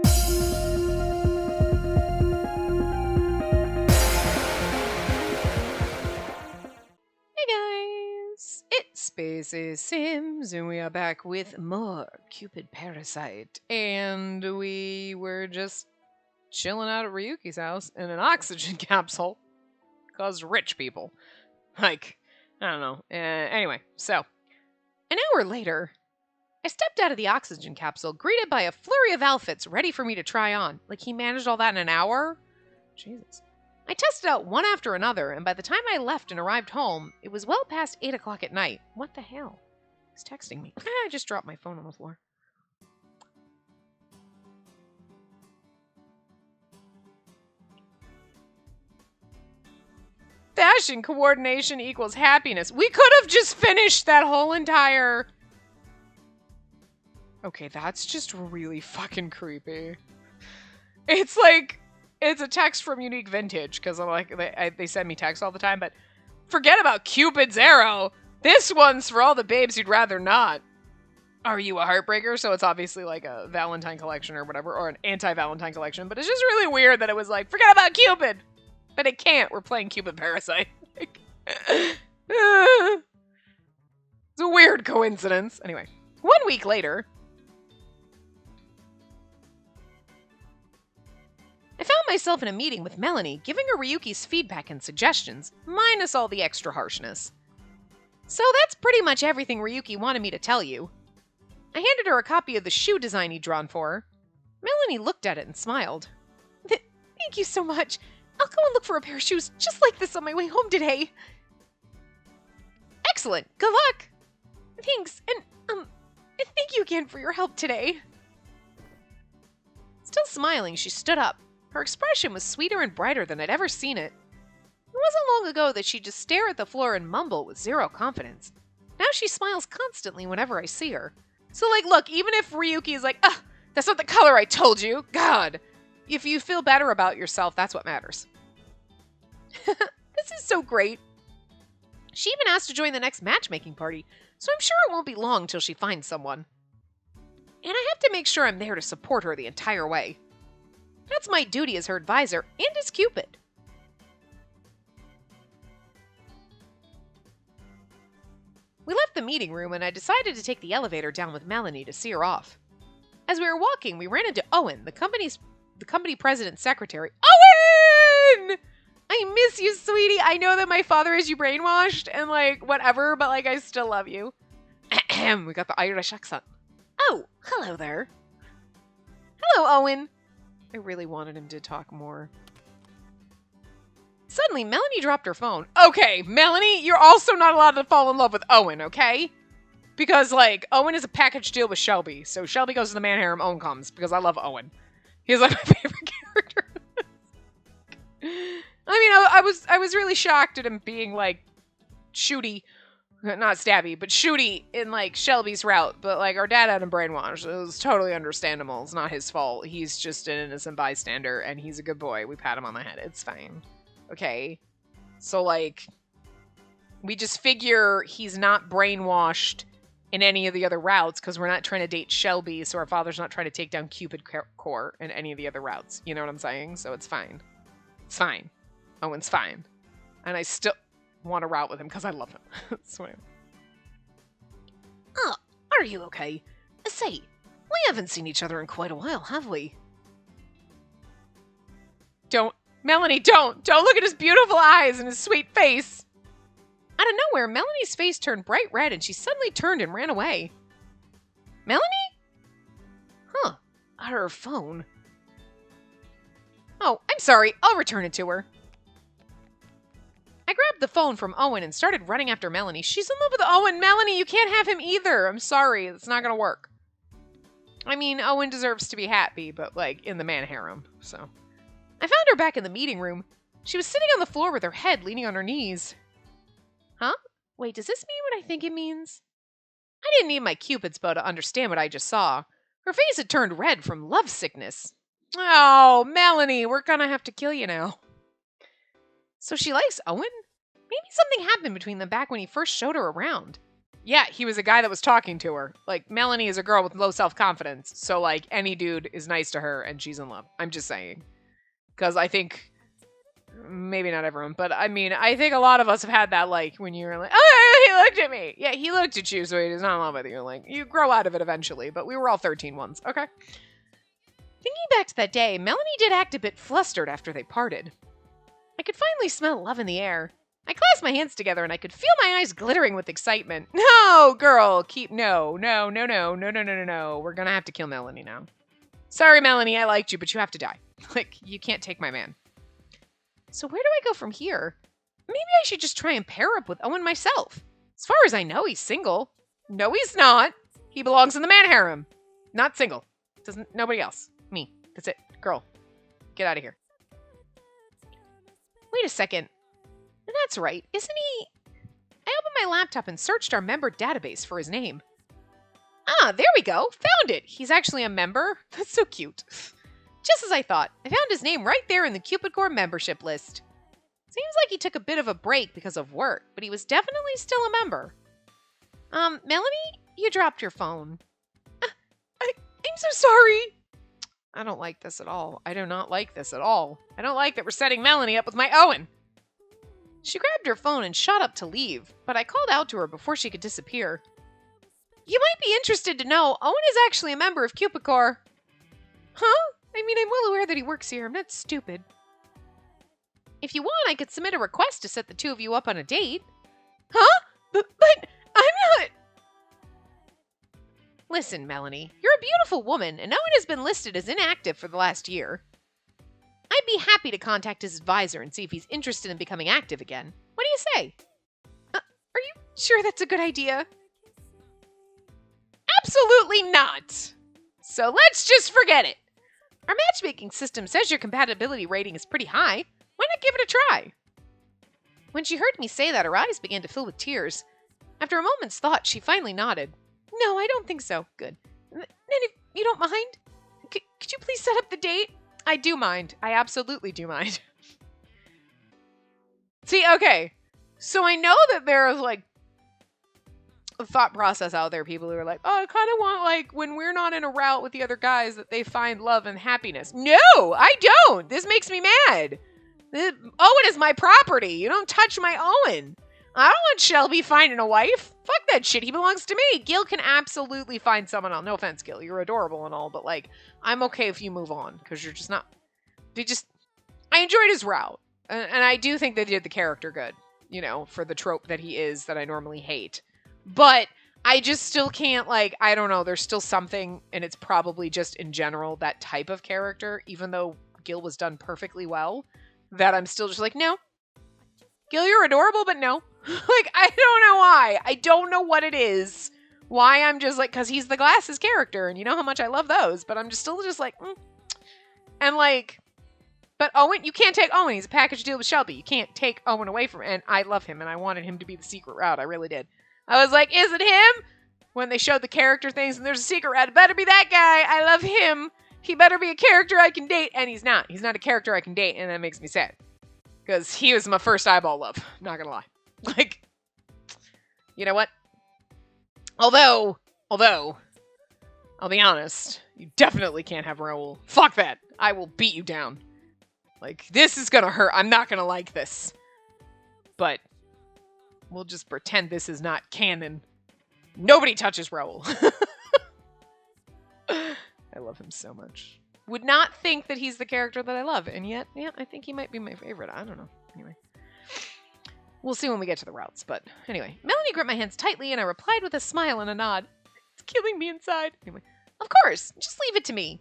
Hey guys, it's Spacey Sims, and we are back with more Cupid Parasite. And we were just chilling out at Ryuki's house in an oxygen capsule. Cause rich people. Like, I don't know. Anyway, so, an hour later, I stepped out of the oxygen capsule, greeted by a flurry of outfits ready for me to try on. Like, he managed all that in an hour? Jesus. I tested out one after another, and by the time I left and arrived home, it was well past 8 o'clock at night. What the hell? He's texting me. I just dropped my phone on the floor. Fashion coordination equals happiness. We could have just finished that whole entire... Okay, that's just really fucking creepy. It's like... It's a text from Unique Vintage, because I'm like, they send me texts all the time, but forget about Cupid's arrow. This one's for all the babes you'd rather not. Are you a heartbreaker? So it's obviously like a Valentine collection or whatever, or an anti-Valentine collection, but it's just really weird that it was like, forget about Cupid! But it can't. We're playing Cupid Parasite. It's a weird coincidence. Anyway, 1 week later... I found myself in a meeting with Melanie, giving her Ryuki's feedback and suggestions, minus all the extra harshness. So that's pretty much everything Ryuki wanted me to tell you. I handed her a copy of the shoe design he'd drawn for her. Melanie looked at it and smiled. Thank you so much. I'll go and look for a pair of shoes just like this on my way home today. Excellent. Good luck. Thanks. And, thank you again for your help today. Still smiling, she stood up. Her expression was sweeter and brighter than I'd ever seen it. It wasn't long ago that she'd just stare at the floor and mumble with zero confidence. Now she smiles constantly whenever I see her. So, like, look, even if Ryuki is like, that's not the color I told you, God, if you feel better about yourself, that's what matters. This is so great. She even asked to join the next matchmaking party, so I'm sure it won't be long till she finds someone. And I have to make sure I'm there to support her the entire way. That's my duty as her advisor and as Cupid. We left the meeting room and I decided to take the elevator down with Melanie to see her off. As we were walking, we ran into Owen, the company president's secretary. Owen! I miss you, sweetie. I know that my father has you brainwashed and like whatever, but like I still love you. We got the Irish accent. Oh, hello there. Hello, Owen. I really wanted him to talk more. Suddenly, Melanie dropped her phone. Okay, Melanie, you're also not allowed to fall in love with Owen, okay? Because, like, Owen is a package deal with Shelby. So Shelby goes to the man harem, Owen comes, because I love Owen. He's like my favorite character. I mean, I was really shocked at him being, like, shooty. Not stabby, but shooty in, like, Shelby's route. But, like, our dad had him brainwashed. It was totally understandable. It's not his fault. He's just an innocent bystander, and he's a good boy. We pat him on the head. It's fine. Okay? So, like, we just figure he's not brainwashed in any of the other routes, because we're not trying to date Shelby, so our father's not trying to take down Cupid Core in any of the other routes. You know what I'm saying? So it's fine. It's fine. Owen's fine. And I still... want to route with him because I love him. Swear. Oh, are you okay? Say, we haven't seen each other in quite a while, have we? Don't, Melanie, don't look at his beautiful eyes and his sweet face. Out of nowhere, Melanie's face turned bright red and she suddenly turned and ran away. Melanie? Huh, out of her phone. Oh, I'm sorry, I'll return it to her. I grabbed the phone from Owen and started running after Melanie. She's in love with Owen. Melanie, you can't have him either. I'm sorry. It's not going to work. I mean, Owen deserves to be happy, but, like, in the man harem, so. I found her back in the meeting room. She was sitting on the floor with her head leaning on her knees. Huh? Wait, does this mean what I think it means? I didn't need my Cupid's bow to understand what I just saw. Her face had turned red from love sickness. Oh, Melanie, we're going to have to kill you now. So she likes Owen? Maybe something happened between them back when he first showed her around. Yeah, he was a guy that was talking to her. Like, Melanie is a girl with low self-confidence. So, like, any dude is nice to her and she's in love. I'm just saying. Because I think, maybe not everyone, but I mean, I think a lot of us have had that, like, when you were like, oh, he looked at me. Yeah, he looked at you, so he's not in love with you. Like, you grow out of it eventually, but we were all 13 once. Okay. Thinking back to that day, Melanie did act a bit flustered after they parted. I could finally smell love in the air. I clasped my hands together and I could feel my eyes glittering with excitement. No, girl, no. We're gonna have to kill Melanie now. Sorry, Melanie, I liked you, but you have to die. Like, you can't take my man. So where do I go from here? Maybe I should just try and pair up with Owen myself. As far as I know, he's single. No, he's not. He belongs in the man harem. Not single. Doesn't, nobody else. Me. That's it. Girl, get out of here. Wait a second. That's right, isn't he? I opened my laptop and searched our member database for his name. Ah, there we go. Found it. He's actually a member. That's so cute. Just as I thought, I found his name right there in the Cupid Core membership list. Seems like he took a bit of a break because of work, but he was definitely still a member. Melanie, you dropped your phone. I'm so sorry. I don't like this at all. I do not like this at all. I don't like that we're setting Melanie up with my Owen. She grabbed her phone and shot up to leave, but I called out to her before she could disappear. You might be interested to know Owen is actually a member of Cupid Core. Huh? I mean, I'm well aware that he works here. I'm not stupid. If you want, I could submit a request to set the two of you up on a date. Huh? But I'm not... Listen, Melanie, you're a beautiful woman, and Owen has been listed as inactive for the last year. I'd be happy to contact his advisor and see if he's interested in becoming active again. What do you say? Are you sure that's a good idea? Absolutely not! So let's just forget it. Our matchmaking system says your compatibility rating is pretty high. Why not give it a try? When she heard me say that, her eyes began to fill with tears. After a moment's thought, she finally nodded. No, I don't think so. Good. Then if you don't mind, could you please set up the date? I do mind. I absolutely do mind. See, okay. So I know that there's, like, a thought process out there. People who are like, oh, I kind of want, like, when we're not in a route with the other guys, that they find love and happiness. No, I don't. This makes me mad. Owen is my property. You don't touch my Owen. I don't want Shelby finding a wife. Fuck that shit. He belongs to me. Gil can absolutely find someone else. No offense, Gil. You're adorable and all, but, like, I'm okay if you move on, because you're just not... I enjoyed his route. And I do think they did the character good, you know, for the trope that he is that I normally hate. But I just still can't, like, I don't know. There's still something, and it's probably just in general that type of character, even though Gil was done perfectly well, that I'm still just like, no. Gil, you're adorable, but no. Like, I don't know why. I don't know what it is. Why I'm just like, because he's the glasses character, and you know how much I love those, but I'm just still just like, And like, but Owen, you can't take Owen. He's a package deal with Shelby. You can't take Owen away from him, and I love him, and I wanted him to be the secret route. I really did. I was like, is it him? When they showed the character things, and there's a secret route, it better be that guy. I love him. He better be a character I can date, and he's not. He's not a character I can date, and that makes me sad. Because he was my first eyeball love. Not gonna lie. Like, you know what? Although, I'll be honest, you definitely can't have Raoul. Fuck that. I will beat you down. Like, this is gonna hurt. I'm not gonna like this. But we'll just pretend this is not canon. Nobody touches Raoul. I love him so much. Would not think that he's the character that I love, and yet, yeah, I think he might be my favorite. I don't know. Anyway. We'll see when we get to the routes, but anyway. Melanie gripped my hands tightly, and I replied with a smile and a nod. It's killing me inside. Anyway, of course, just leave it to me.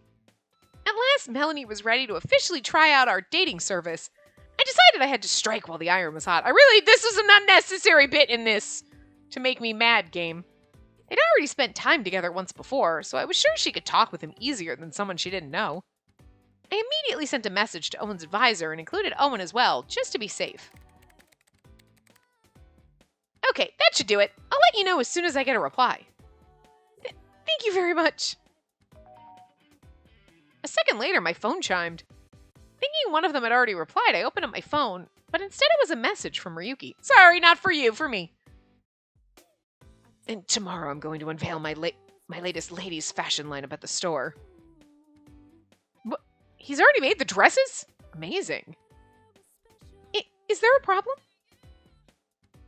At last, Melanie was ready to officially try out our dating service. I decided I had to strike while the iron was hot. This was an unnecessary bit in this to make me mad game. They'd already spent time together once before, so I was sure she could talk with him easier than someone she didn't know. I immediately sent a message to Owen's advisor and included Owen as well, just to be safe. Okay, that should do it. I'll let you know as soon as I get a reply. Thank you very much. A second later, my phone chimed. Thinking one of them had already replied, I opened up my phone, but instead it was a message from Ryuki. Sorry, not for you, for me. And tomorrow I'm going to unveil my latest ladies' fashion lineup at the store. What? He's already made the dresses? Amazing. Is there a problem?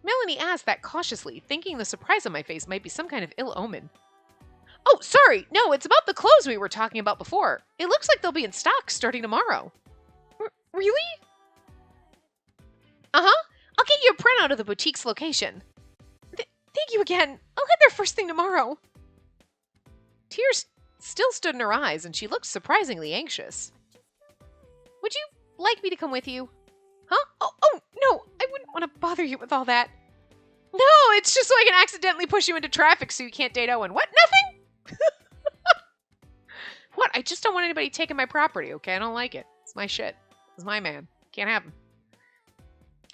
Melanie asked that cautiously, thinking the surprise on my face might be some kind of ill omen. Oh, sorry. No, it's about the clothes we were talking about before. It looks like they'll be in stock starting tomorrow. Really? Uh-huh. I'll get you a printout of the boutique's location. Thank you again. I'll head there first thing tomorrow. Tears still stood in her eyes, and she looked surprisingly anxious. Would you like me to come with you? Huh? Oh, no, I wouldn't want to bother you with all that. No, it's just so I can accidentally push you into traffic so you can't date Owen. What? Nothing? What? I just don't want anybody taking my property, okay? I don't like it. It's my shit. It's my man. Can't have him.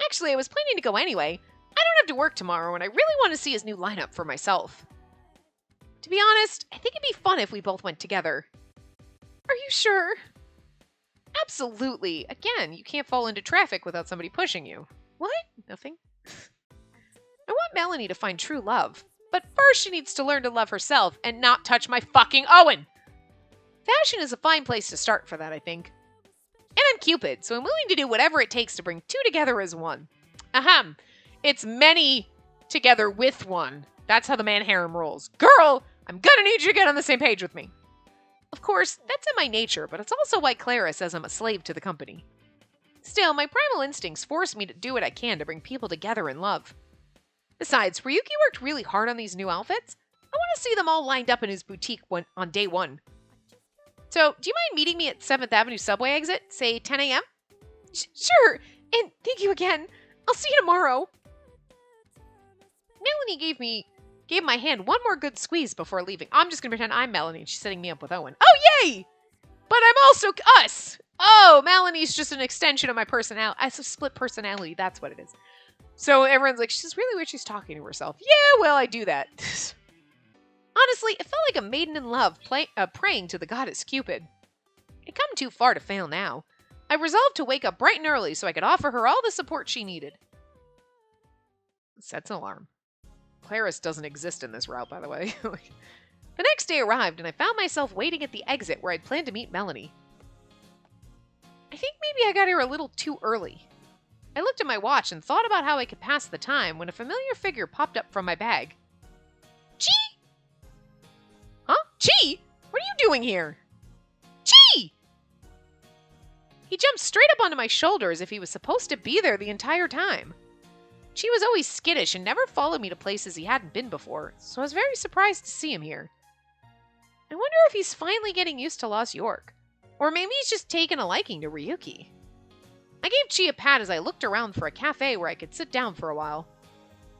Actually, I was planning to go anyway. I don't have to work tomorrow, and I really want to see his new lineup for myself. To be honest, I think it'd be fun if we both went together. Are you sure? Absolutely. Again, you can't fall into traffic without somebody pushing you. What? Nothing. I want Melanie to find true love, but first she needs to learn to love herself and not touch my fucking Owen. Fashion is a fine place to start for that, I think. And I'm Cupid, so I'm willing to do whatever it takes to bring two together as one. Ahem. It's many together with one. That's how the man harem rolls. Girl, I'm gonna need you to get on the same page with me. Of course, that's in my nature, but it's also why Clara says I'm a slave to the company. Still, my primal instincts force me to do what I can to bring people together in love. Besides, Ryuki worked really hard on these new outfits. I want to see them all lined up in his boutique on day one. So, do you mind meeting me at 7th Avenue subway exit, say 10 a.m.? Sure, and thank you again. I'll see you tomorrow. Melanie gave my hand one more good squeeze before leaving. I'm just going to pretend I'm Melanie and she's setting me up with Owen. Oh, yay! But I'm also us! Oh, Melanie's just an extension of my personality. It's a split personality. That's what it is. So everyone's like, she's really weird. She's talking to herself. Yeah, well, I do that. Honestly, it felt like a maiden in love praying to the goddess Cupid. I'd come too far to fail now. I resolved to wake up bright and early so I could offer her all the support she needed. Sets an alarm. Claris doesn't exist in this route, by the way. The next day arrived, and I found myself waiting at the exit where I'd planned to meet Melanie. I think maybe I got here a little too early. I looked at my watch and thought about how I could pass the time when a familiar figure popped up from my bag. Chi! Huh? Chi? What are you doing here? Chi! He jumped straight up onto my shoulder as if he was supposed to be there the entire time. Chi was always skittish and never followed me to places he hadn't been before, so I was very surprised to see him here. I wonder if he's finally getting used to Lost York, or maybe he's just taken a liking to Ryuki. I gave Chi a pat as I looked around for a cafe where I could sit down for a while.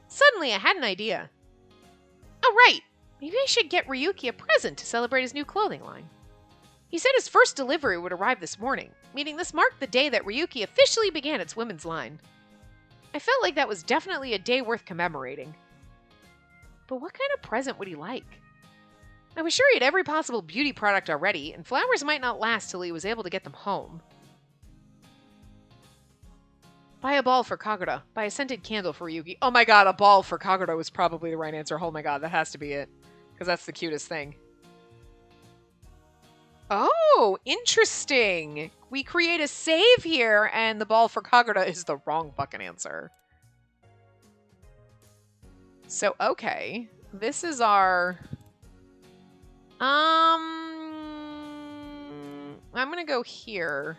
Suddenly, I had an idea. Oh, right! Maybe I should get Ryuki a present to celebrate his new clothing line. He said his first delivery would arrive this morning, meaning this marked the day that Ryuki officially began its women's line. I felt like that was definitely a day worth commemorating. But what kind of present would he like? I was sure he had every possible beauty product already, and flowers might not last till he was able to get them home. Buy a ball for Kagura. Buy a scented candle for Ryuki. Oh my god, a ball for Kagura was probably the right answer. Oh my god, that has to be it. Because that's the cutest thing. Oh, interesting. We create a save here, and the ball for Kagura is the wrong fucking answer. So, okay. This is our... I'm gonna go here.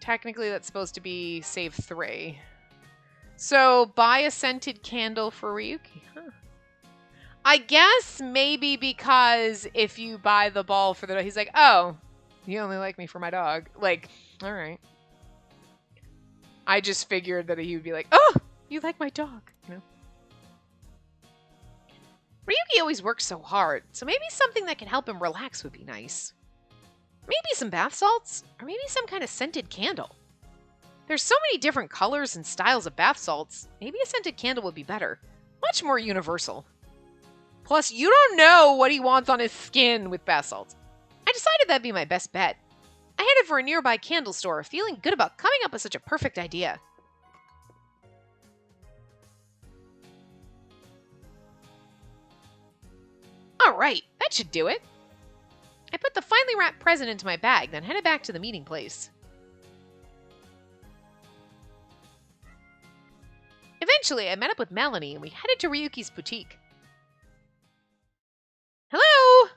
Technically, that's supposed to be save 3. So, buy a scented candle for Ryuki. Huh. I guess maybe because if you buy the ball for the dog, he's like, oh, you only like me for my dog. Like, all right. I just figured that he would be like, oh, you like my dog, you know? Ryuki always works so hard, so maybe something that can help him relax would be nice. Maybe some bath salts, or maybe some kind of scented candle. There's so many different colors and styles of bath salts, maybe a scented candle would be better. Much more universal. Plus, you don't know what he wants on his skin with bath salts. I decided that'd be my best bet. I headed for a nearby candle store, feeling good about coming up with such a perfect idea. right, that should do it. I put the finely wrapped present into my bag, then headed back to the meeting place. Eventually, I met up with Melanie and we headed to Ryuki's boutique. Hello!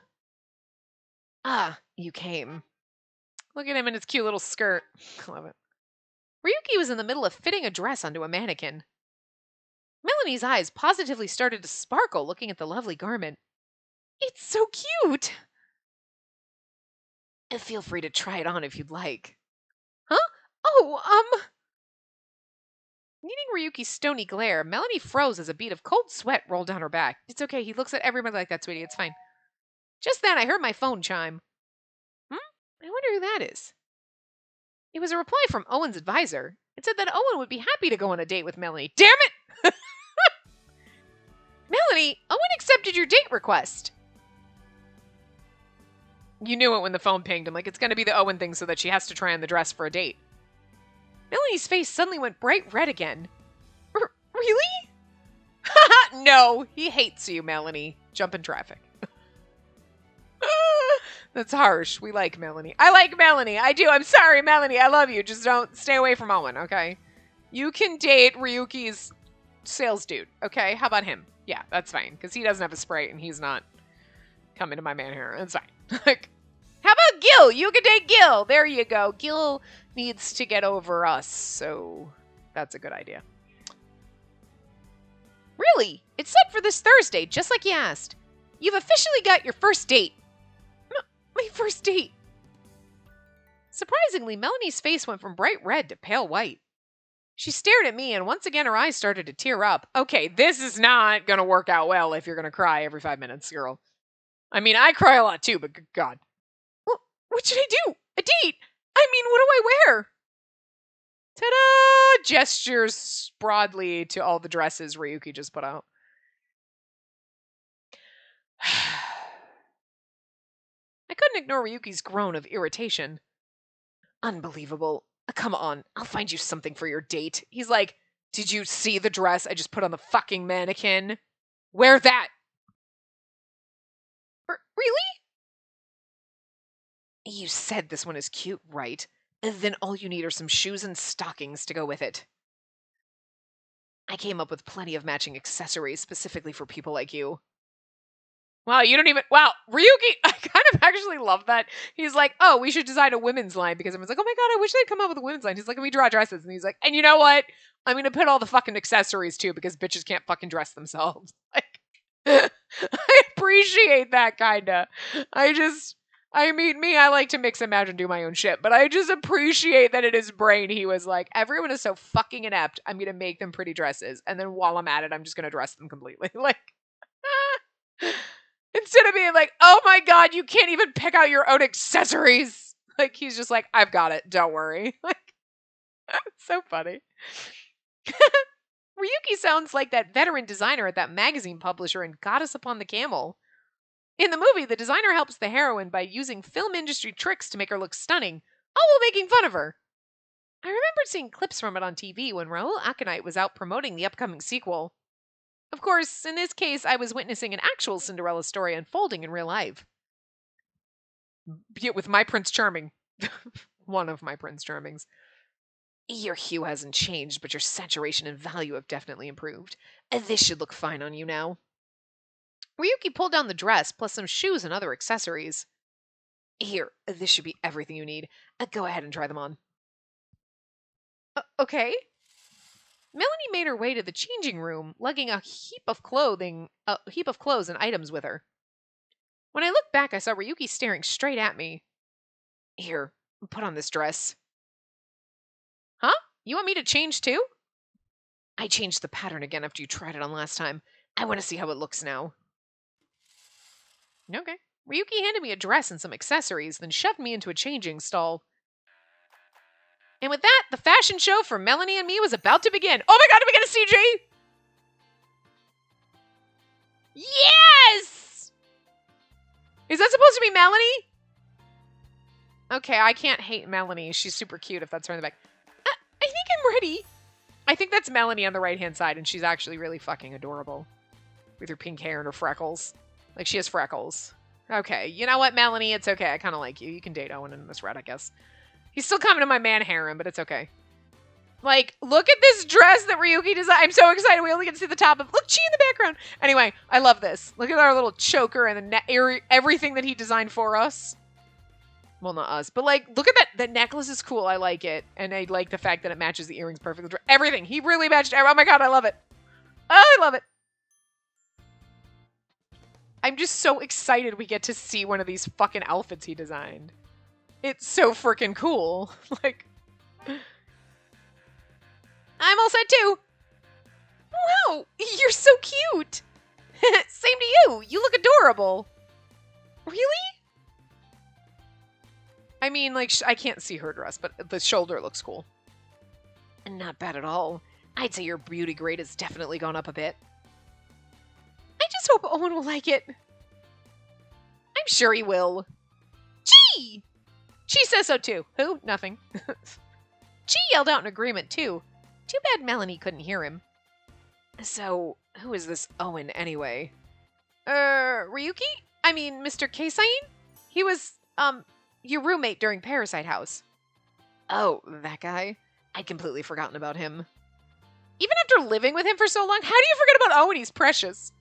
Ah, you came. Look at him in his cute little skirt. I love it. Ryuki was in the middle of fitting a dress onto a mannequin. Melanie's eyes positively started to sparkle looking at the lovely garment. It's so cute! Feel free to try it on if you'd like. Huh? Oh, Meeting Ryuki's stony glare, Melanie froze as a bead of cold sweat rolled down her back. It's okay, he looks at everybody like that, sweetie, it's fine. Just then, I heard my phone chime. I wonder who that is. It was a reply from Owen's advisor. It said that Owen would be happy to go on a date with Melanie. Damn it! Melanie, Owen accepted your date request. You knew it when the phone pinged. I'm like, it's going to be the Owen thing so that she has to try on the dress for a date. Melanie's face suddenly went bright red again. Really? No, he hates you, Melanie. Jump in traffic. That's harsh. We like Melanie. I like Melanie. I do. I'm sorry, Melanie. I love you. Just don't stay away from Owen, okay? You can date Ryuki's sales dude, okay? How about him? Yeah, that's fine. Because he doesn't have a Sprite and he's not coming to my man here. It's fine. Like, how about Gil? You can date Gil. There you go. Gil needs to get over us, so that's a good idea. Really? It's set for this Thursday, just like you asked. You've officially got your first date. My first date. Surprisingly, Melanie's face went from bright red to pale white. She stared at me, and once again her eyes started to tear up. Okay, this is not going to work out well if you're going to cry every 5 minutes, girl. I mean, I cry a lot too, but good God. Well, what should I do? A date? I mean, what do I wear? Ta-da! Gestures broadly to all the dresses Ryuki just put out. I couldn't ignore Ryuki's groan of irritation. Unbelievable. Come on, I'll find you something for your date. He's like, did you see the dress I just put on the fucking mannequin? Wear that! Really? You said this one is cute, right? Then all you need are some shoes and stockings to go with it. I came up with plenty of matching accessories specifically for people like you. Wow, you don't even... Wow, Ryuki, I kind of actually love that. He's like, oh, we should design a women's line because everyone's like, oh my God, I wish they'd come up with a women's line. He's like, let me draw dresses. And he's like, and you know what? I'm going to put all the fucking accessories too because bitches can't fucking dress themselves. Like, I appreciate that kind of. I mean, me, I like to mix and match and do my own shit, but I just appreciate that in his brain he was like, everyone is so fucking inept, I'm going to make them pretty dresses. And then while I'm at it, I'm just going to dress them completely. Like, instead of being like, oh my God, you can't even pick out your own accessories. Like, he's just like, I've got it. Don't worry. Like, so funny. Ryuki sounds like that veteran designer at that magazine publisher in Goddess Upon the Camel. In the movie, the designer helps the heroine by using film industry tricks to make her look stunning, all while making fun of her. I remembered seeing clips from it on TV when Raoul Aconite was out promoting the upcoming sequel. Of course, in this case, I was witnessing an actual Cinderella story unfolding in real life. Yet with my Prince Charming. One of my Prince Charmings. Your hue hasn't changed, but your saturation and value have definitely improved. This should look fine on you now. Ryuki pulled down the dress, plus some shoes and other accessories. Here, this should be everything you need. Go ahead and try them on. Okay. Melanie made her way to the changing room, lugging a heap of clothes and items with her. When I looked back, I saw Ryuki staring straight at me. Here, put on this dress. Huh? You want me to change too? I changed the pattern again after you tried it on last time. I want to see how it looks now. Okay. Ryuki handed me a dress and some accessories, then shoved me into a changing stall. And with that, the fashion show for Melanie and me was about to begin. Oh my God, did we get a CG? Yes! Is that supposed to be Melanie? Okay, I can't hate Melanie. She's super cute if that's her in the back. I think I'm ready. I think that's Melanie on the right-hand side, and she's actually really fucking adorable. With her pink hair and her freckles. Like, she has freckles. Okay, you know what, Melanie? It's okay. I kind of like you. You can date Owen in this route, I guess. He's still coming to my man harem, but it's okay. Like, look at this dress that Ryuki designed. I'm so excited. We only get to see the top of. Look, she in the background. Anyway, I love this. Look at our little choker and everything that he designed for us. Well, not us, but like, look at that. The necklace is cool. I like it, and I like the fact that it matches the earrings perfectly. Everything. He really matched. Oh my god, I love it. Oh, I love it. I'm just so excited we get to see one of these fucking outfits he designed. It's so freaking cool. Like, I'm all set too. Wow, you're so cute. Same to you. You look adorable. Really? I mean, like, I can't see her dress, but the shoulder looks cool. Not bad at all. I'd say your beauty grade has definitely gone up a bit. I just hope Owen will like it. I'm sure he will. Gee! She says so too. Who? Nothing. She yelled out in agreement too. Too bad Melanie couldn't hear him. So, who is this Owen anyway? Ryuki? I mean, Mr. Keisain? He was, your roommate during Parasite House. Oh, that guy? I'd completely forgotten about him. Even after living with him for so long, how do you forget about Owen? He's precious.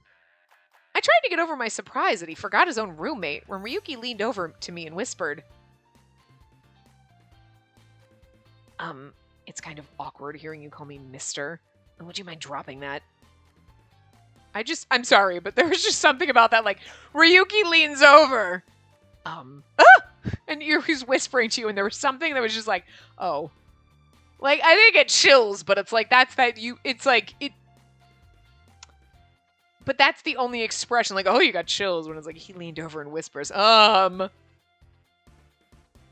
I tried to get over my surprise that he forgot his own roommate when Ryuki leaned over to me and whispered. It's kind of awkward hearing you call me Mister. Would you mind dropping that? I'm sorry, but there was just something about that, like, Ryuki leans over. And he's whispering to you, and there was something that was just like, oh. Like, I didn't get chills, but it's like, but that's the only expression, like, oh, you got chills, when it's like, he leaned over and whispers,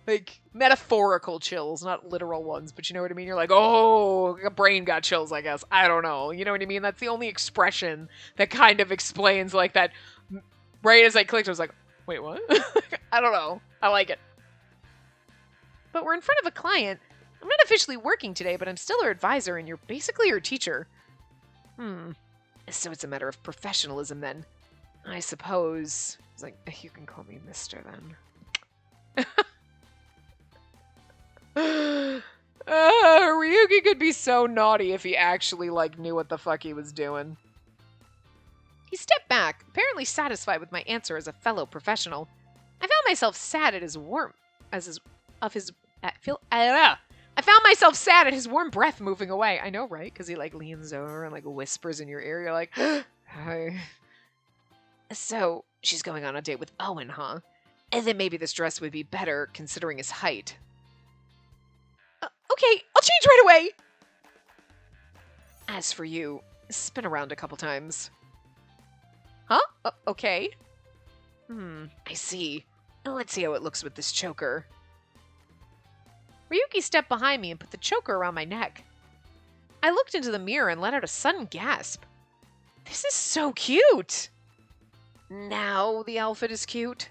like, metaphorical chills, not literal ones, but you know what I mean? You're like, oh, a brain got chills, I guess. I don't know. You know what I mean? That's the only expression that kind of explains, like, that. Right as I clicked, I was like, wait, what? I don't know. I like it. But we're in front of a client. I'm not officially working today, but I'm still her advisor, and you're basically her teacher. So it's a matter of professionalism, then. I suppose. It's like, you can call me Mister, then. Ryuki could be so naughty if he actually, like, knew what the fuck he was doing. He stepped back, apparently satisfied with my answer as a fellow professional. I found myself sad at his warmth, I found myself sad at his warm breath moving away. I know, right? Because he, like, leans over and, like, whispers in your ear. You're like, hi. So, she's going on a date with Owen, huh? And then maybe this dress would be better considering his height. Okay, I'll change right away! As for you, spin around a couple times. Huh? Okay. I see. Let's see how it looks with this choker. Ryuki stepped behind me and put the choker around my neck. I looked into the mirror and let out a sudden gasp. This is so cute! Now the outfit is cute.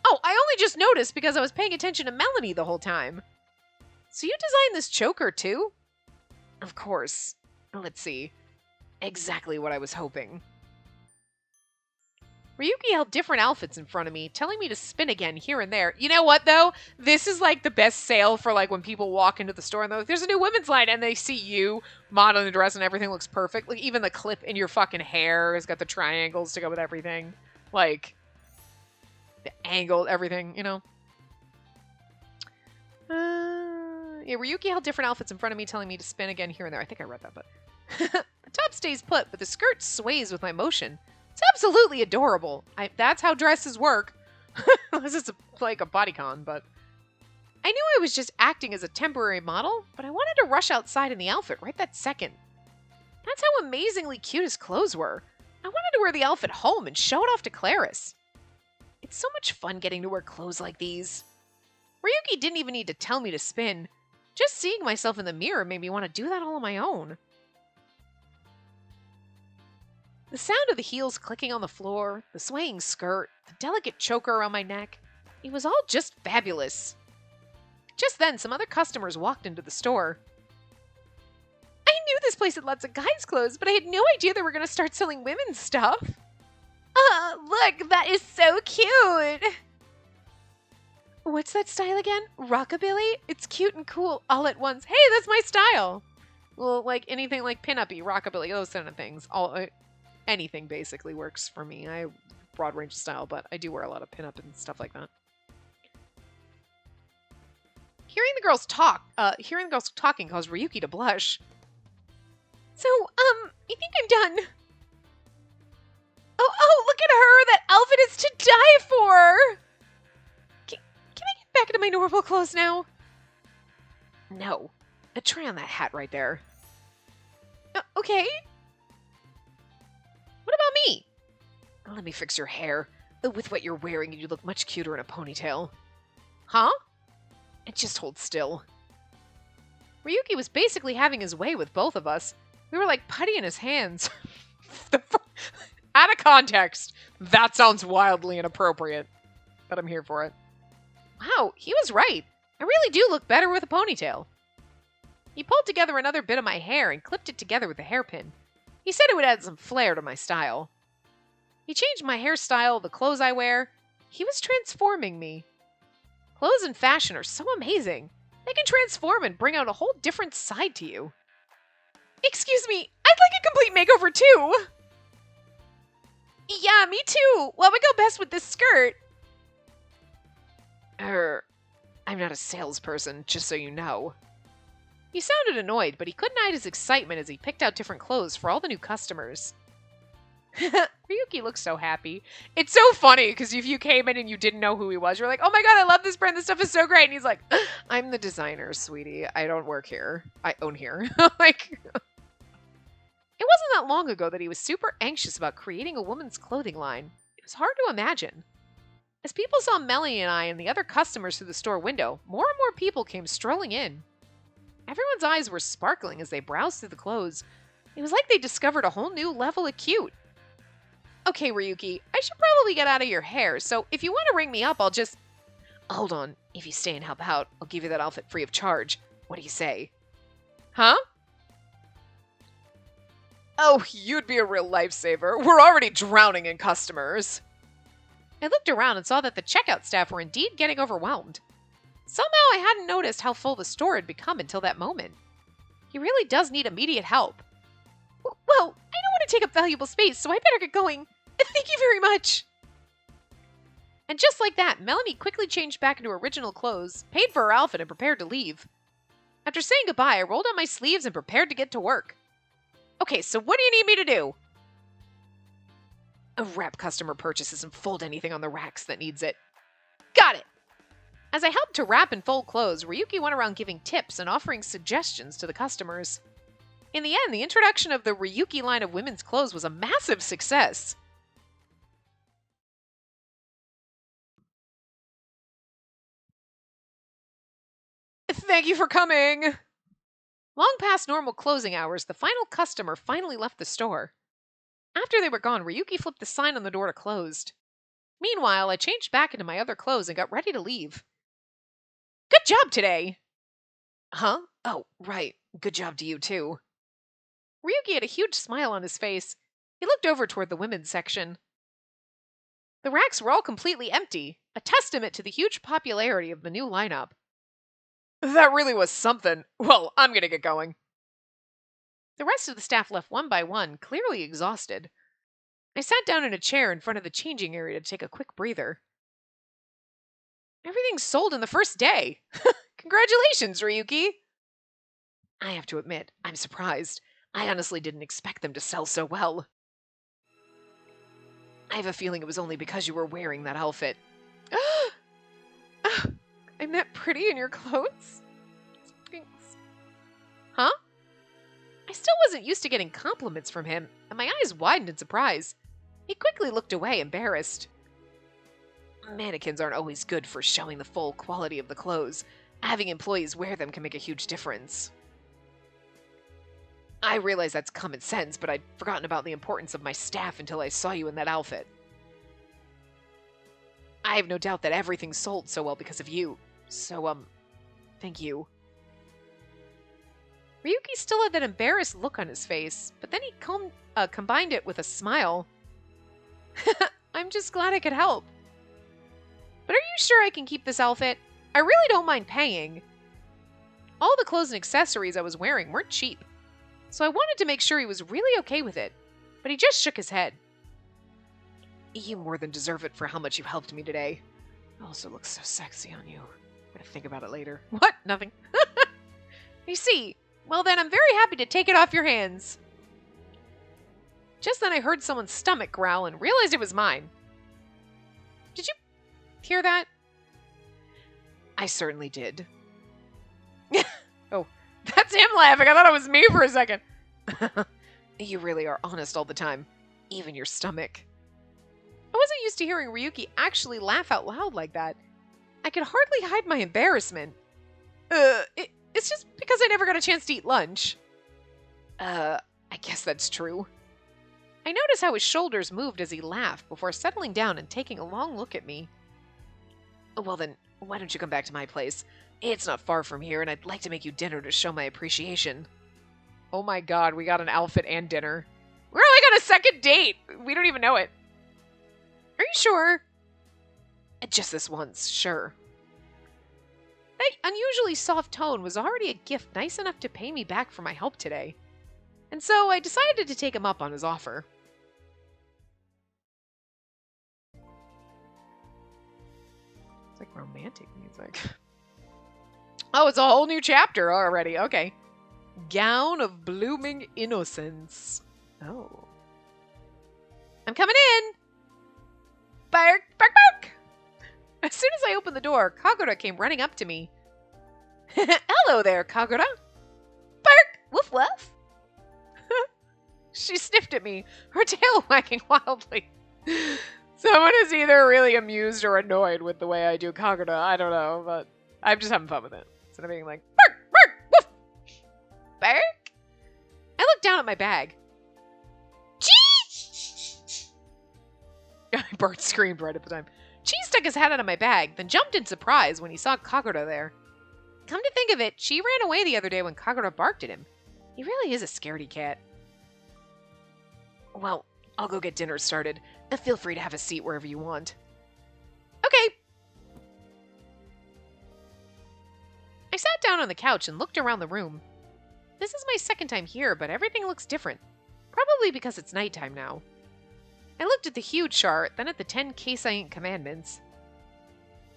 Oh, I only just noticed because I was paying attention to Melanie the whole time. So you designed this choker too? Of course. Let's see. Exactly what I was hoping. Ryuki held different outfits in front of me, telling me to spin again here and there. You know what, though? This is, like, the best sale for, like, when people walk into the store and they're like, there's a new women's line, and they see you modeling the dress and everything looks perfect. Like, even the clip in your fucking hair has got the triangles to go with everything. Like, the angle, everything, you know? Yeah, Ryuki held different outfits in front of me, telling me to spin again here and there. I think I read that, but... The top stays put, but the skirt sways with my motion. It's absolutely adorable. That's how dresses work. Unless it's like a bodycon, but... I knew I was just acting as a temporary model, but I wanted to rush outside in the outfit right that second. That's how amazingly cute his clothes were. I wanted to wear the outfit home and show it off to Clarice. It's so much fun getting to wear clothes like these. Ryuki didn't even need to tell me to spin. Just seeing myself in the mirror made me want to do that all on my own. The sound of the heels clicking on the floor, the swaying skirt, the delicate choker around my neck, it was all just fabulous. Just then, some other customers walked into the store. I knew this place had lots of guys' clothes, but I had no idea they were going to start selling women's stuff. Look, that is so cute! What's that style again? Rockabilly? It's cute and cool all at once. Hey, that's my style! Well, like anything like pin-uppy, rockabilly, those kind of things. Anything basically works for me. I have a broad range of style, but I do wear a lot of pin-up and stuff like that. Hearing the girls talking caused Ryuki to blush. So, you think I'm done? Oh, look at her! That outfit is to die for! Can I get back into my normal clothes now? No. Try on that hat right there. Okay. What about me? Let me fix your hair. With what you're wearing, you look much cuter in a ponytail. Huh? And just hold still. Ryuki was basically having his way with both of us. We were like putty in his hands. Out of context, that sounds wildly inappropriate. But I'm here for it. Wow, he was right. I really do look better with a ponytail. He pulled together another bit of my hair and clipped it together with a hairpin. He said it would add some flair to my style. He changed my hairstyle, the clothes I wear. He was transforming me. Clothes and fashion are so amazing. They can transform and bring out a whole different side to you. Excuse me, I'd like a complete makeover too. Yeah, me too. What would go best with this skirt? I'm not a salesperson, just so you know. He sounded annoyed, but he couldn't hide his excitement as he picked out different clothes for all the new customers. Ryuki looks so happy. It's so funny, because if you came in and you didn't know who he was, you're like, oh my god, I love this brand, this stuff is so great. And he's like, I'm the designer, sweetie. I don't work here. I own here. Like, it wasn't that long ago that he was super anxious about creating a woman's clothing line. It was hard to imagine. As people saw Melanie and I and the other customers through the store window, more and more people came strolling in. Everyone's eyes were sparkling as they browsed through the clothes. It was like they discovered a whole new level of cute. Okay, Ryuki, I should probably get out of your hair, so if you want to ring me up, I'll just... Hold on, if you stay and help out, I'll give you that outfit free of charge. What do you say? Huh? Oh, you'd be a real lifesaver. We're already drowning in customers. I looked around and saw that the checkout staff were indeed getting overwhelmed. Somehow I hadn't noticed how full the store had become until that moment. He really does need immediate help. Well, I don't want to take up valuable space, so I better get going. Thank you very much. And just like that, Melanie quickly changed back into original clothes, paid for her outfit, and prepared to leave. After saying goodbye, I rolled up my sleeves and prepared to get to work. Okay, so what do you need me to do? Wrap customer purchases and fold anything on the racks that needs it. Got it! As I helped to wrap and fold clothes, Ryuki went around giving tips and offering suggestions to the customers. In the end, the introduction of the Ryuki line of women's clothes was a massive success. Thank you for coming! Long past normal closing hours, the final customer finally left the store. After they were gone, Ryuki flipped the sign on the door to closed. Meanwhile, I changed back into my other clothes and got ready to leave. Good job today! Huh? Oh, right. Good job to you, too. Ryuki had a huge smile on his face. He looked over toward the women's section. The racks were all completely empty, a testament to the huge popularity of the new lineup. That really was something. Well, I'm gonna get going. The rest of the staff left one by one, clearly exhausted. I sat down in a chair in front of the changing area to take a quick breather. Everything's sold in the first day. Congratulations, Ryuki! I have to admit, I'm surprised. I honestly didn't expect them to sell so well. I have a feeling it was only because you were wearing that outfit. I'm that pretty in your clothes? Thanks. Huh? I still wasn't used to getting compliments from him, and my eyes widened in surprise. He quickly looked away, embarrassed. Mannequins aren't always good for showing the full quality of the clothes. Having employees wear them can make a huge difference. I realize that's common sense, but I'd forgotten about the importance of my staff until I saw you in that outfit. I have no doubt that everything sold so well because of you. So, thank you. Ryuki still had that embarrassed look on his face, but then he combined it with a smile. I'm just glad I could help. But are you sure I can keep this outfit? I really don't mind paying. All the clothes and accessories I was wearing weren't cheap, so I wanted to make sure he was really okay with it, but he just shook his head. You more than deserve it for how much you helped me today. It also looks so sexy on you. I'm gonna think about it later. What? Nothing. I see. Well then, I'm very happy to take it off your hands. Just then I heard someone's stomach growl and realized it was mine. Did you hear that? I certainly did. Oh, that's him laughing. I thought it was me for a second. You really are honest all the time. Even your stomach. I wasn't used to hearing Ryuki actually laugh out loud like that. I could hardly hide my embarrassment. It's just because I never got a chance to eat lunch. I guess that's true. I noticed how his shoulders moved as he laughed before settling down and taking a long look at me. Well then, why don't you come back to my place? It's not far from here, and I'd like to make you dinner to show my appreciation. Oh my god, we got an outfit and dinner. We're like on a second date! We don't even know it. Are you sure? Just this once, sure. That unusually soft tone was already a gift nice enough to pay me back for my help today. And so I decided to take him up on his offer. It's like romantic music. Oh, it's a whole new chapter already. Okay. Gown of Blooming Innocence. Oh. I'm coming in! Bark, bark, bark! As soon as I opened the door, Kagura came running up to me. Hello there, Kagura. Bark! Woof woof! She sniffed at me, her tail wagging wildly. Someone is either really amused or annoyed with the way I do Kagura. I don't know, but I'm just having fun with it. Instead of being like, bark, bark, woof! Bark! I looked down at my bag. Chee! Bart screamed right at the time. Cheese stuck his head out of my bag, then jumped in surprise when he saw Kagura there. Come to think of it, she ran away the other day when Kagura barked at him. He really is a scaredy cat. Well, I'll go get dinner started. Feel free to have a seat wherever you want. Okay. I sat down on the couch and looked around the room. This is my second time here, but everything looks different. Probably because it's nighttime now. I looked at the huge chart, then at the 10 Keisaiin commandments.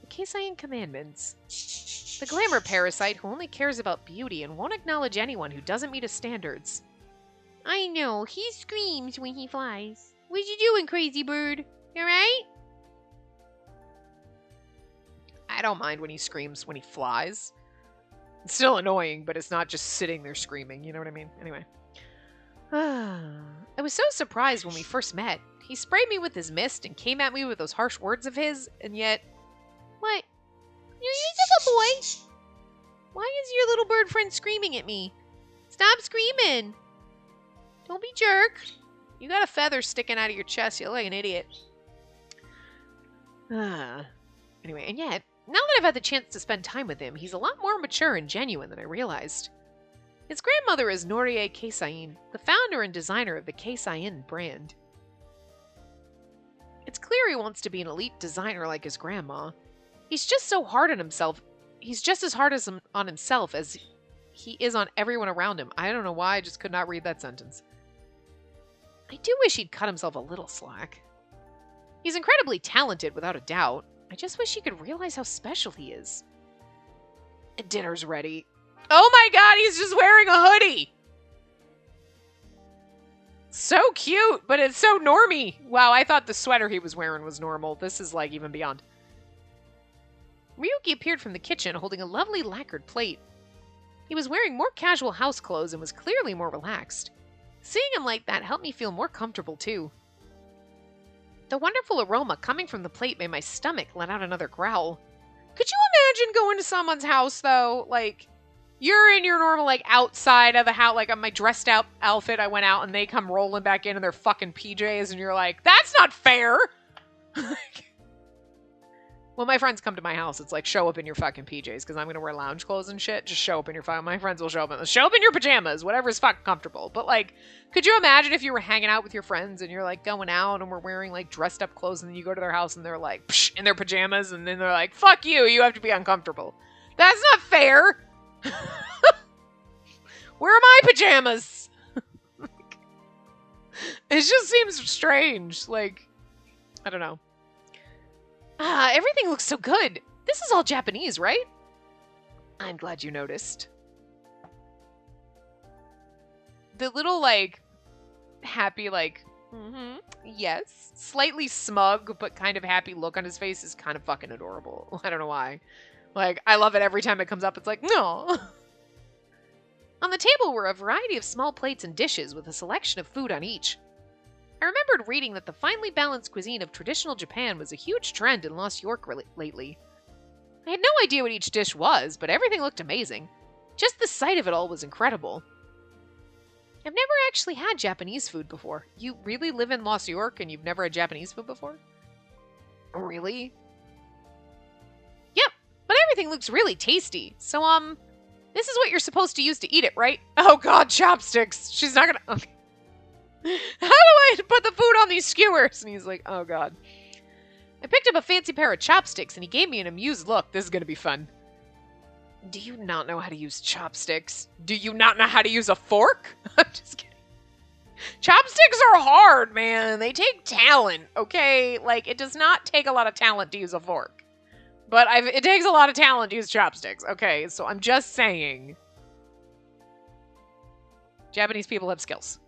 The Keisaiin commandments. The glamour parasite who only cares about beauty and won't acknowledge anyone who doesn't meet his standards. I know, he screams when he flies. What you doing, crazy bird? You alright? I don't mind when he screams when he flies. It's still annoying, but it's not just sitting there screaming, you know what I mean? Anyway. I was so surprised when we first met. He sprayed me with his mist and came at me with those harsh words of his, and yet... What? You're a boy? Why is your little bird friend screaming at me? Stop screaming! Don't be jerk. You got a feather sticking out of your chest. You look like an idiot. Anyway, and yet, now that I've had the chance to spend time with him, he's a lot more mature and genuine than I realized. His grandmother is Norie Keisaiin, the founder and designer of the Keisaiin brand. It's clear he wants to be an elite designer like his grandma. He's just so hard on himself. He's just as hard on himself as he is on everyone around him. I don't know why, I just could not read that sentence. I do wish he'd cut himself a little slack. He's incredibly talented, without a doubt. I just wish he could realize how special he is. Dinner's ready. Oh my god, he's just wearing a hoodie! So cute, but it's so normy. Wow, I thought the sweater he was wearing was normal. This is like even beyond. Ryuki appeared from the kitchen holding a lovely lacquered plate. He was wearing more casual house clothes and was clearly more relaxed. Seeing him like that helped me feel more comfortable too. The wonderful aroma coming from the plate made my stomach let out another growl. Could you imagine going to someone's house though? Like, you're in your normal, like, outside of the house, like, on my dressed out outfit, I went out and they come rolling back in their fucking PJs and you're like, that's not fair! Well, When my friends come to my house, it's like, show up in your fucking PJs, because I'm going to wear lounge clothes and shit. Just show up in your fucking... My friends will show up in your pajamas, whatever's fucking comfortable. But, like, could you imagine if you were hanging out with your friends and you're, like, going out and we're wearing, like, dressed up clothes, and then you go to their house and they're, like, psh, in their pajamas, and then they're like, fuck you, you have to be uncomfortable. That's not fair! Where are my pajamas? It just seems strange. Like, I don't know. Everything looks so good. This is all Japanese, right? I'm glad you noticed. The little, like, happy, like, yes, slightly smug, but kind of happy look on his face is kind of fucking adorable. I don't know why. Like, I love it every time it comes up. It's like, no. On the table were a variety of small plates and dishes with a selection of food on each. I remembered reading that the finely balanced cuisine of traditional Japan was a huge trend in Lost York lately. I had no idea what each dish was, but everything looked amazing. Just the sight of it all was incredible. I've never actually had Japanese food before. You really live in Lost York and you've never had Japanese food before? Really? Yep, but everything looks really tasty. So, this is what you're supposed to use to eat it, right? Oh god, chopsticks. She's not gonna... Okay. How do I put the food on these skewers? And he's like, oh god. I picked up a fancy pair of chopsticks and he gave me an amused look. This is gonna be fun. Do you not know how to use chopsticks? Do you not know how to use a fork? I'm just kidding. Chopsticks are hard, man. They take talent, okay? Like, it does not take a lot of talent to use a fork. But it takes a lot of talent to use chopsticks, okay? So I'm just saying. Japanese people have skills.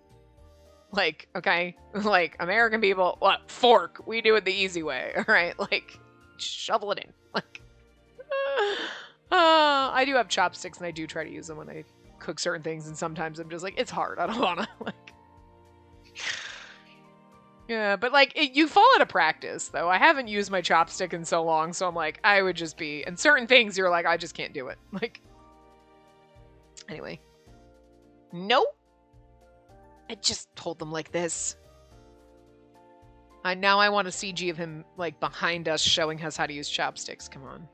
Like, okay? Like, American people, what? Fork. We do it the easy way, alright? Like, shovel it in. Like, I do have chopsticks and I do try to use them when I cook certain things, and sometimes I'm just like, it's hard. I don't wanna, like... Yeah, but like, you fall out of practice, though. I haven't used my chopstick in so long, so I'm like, I would just be... And certain things, you're like, I just can't do it. Like... Anyway. Nope. I just told them like this. Now I want a CG of him, like, behind us showing us how to use chopsticks. Come on.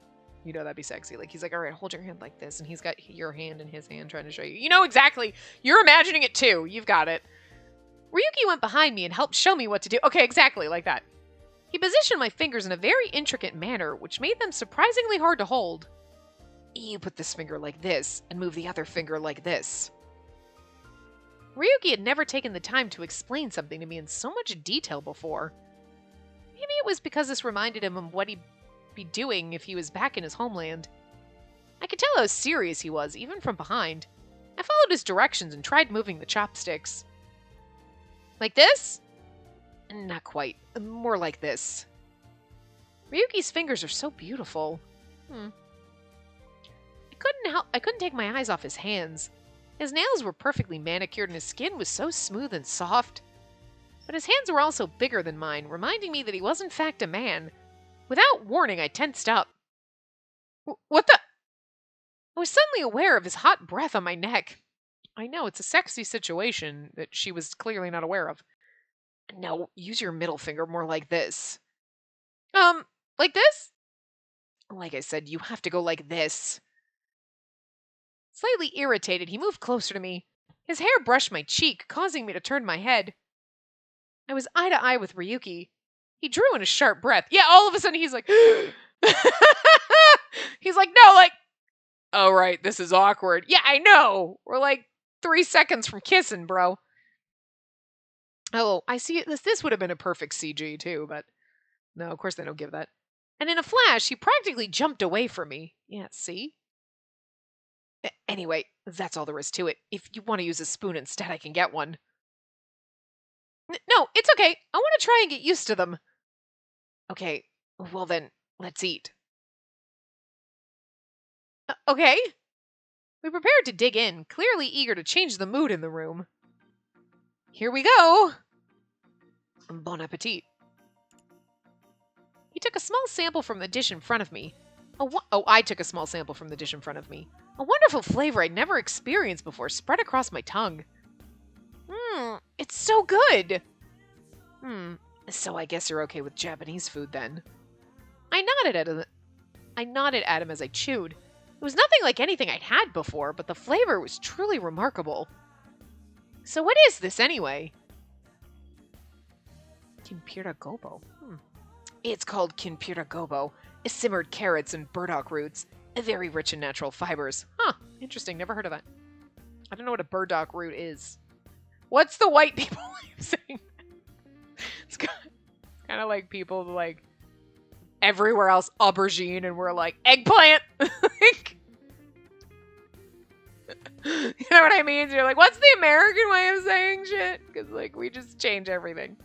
You know that'd be sexy. Like, he's like, alright, hold your hand like this, and he's got your hand in his hand trying to show you. You know exactly. You're imagining it, too. You've got it. Ryuki went behind me and helped show me what to do. Okay, exactly, like that. He positioned my fingers in a very intricate manner, which made them surprisingly hard to hold. You put this finger like this, and move the other finger like this. Ryuki had never taken the time to explain something to me in so much detail before. Maybe it was because this reminded him of what he'd be doing if he was back in his homeland. I could tell how serious he was, even from behind. I followed his directions and tried moving the chopsticks. Like this? Not quite. More like this. Ryuki's fingers are so beautiful. I couldn't take my eyes off his hands. His nails were perfectly manicured and his skin was so smooth and soft. But his hands were also bigger than mine, reminding me that he was in fact a man. Without warning, I tensed up. What the? I was suddenly aware of his hot breath on my neck. I know, it's a sexy situation that she was clearly not aware of. No, use your middle finger more like this. Like this? Like I said, you have to go like this. Slightly irritated, he moved closer to me. His hair brushed my cheek, causing me to turn my head. I was eye to eye with Ryuki. He drew in a sharp breath. Yeah, all of a sudden he's like... He's like, no, like... Oh, right, this is awkward. Yeah, I know! We're like 3 seconds from kissing, bro. Oh, I see it. This would have been a perfect CG, too, but... No, of course they don't give that. And in a flash, he practically jumped away from me. Yeah, see? Anyway, that's all there is to it. If you want to use a spoon instead, I can get one. No, it's okay. I want to try and get used to them. Okay, well then, let's eat. Okay. We prepared to dig in, clearly eager to change the mood in the room. Here we go. Bon appetit. He took a small sample from the dish in front of me. I took a small sample from the dish in front of me. A wonderful flavor I'd never experienced before spread across my tongue. It's so good. So I guess you're okay with Japanese food then. I nodded at him as I chewed. It was nothing like anything I'd had before, but the flavor was truly remarkable. So what is this anyway? Kimpira gobo. It's called Kimpira gobo. It's simmered carrots and burdock roots. Very rich in natural fibers. Huh. Interesting. Never heard of that. I don't know what a burdock root is. What's the white people way of saying? It's kind of like people like everywhere else aubergine, and we're like eggplant. Like, you know what I mean? So you're like, what's the American way of saying shit? Because like we just change everything.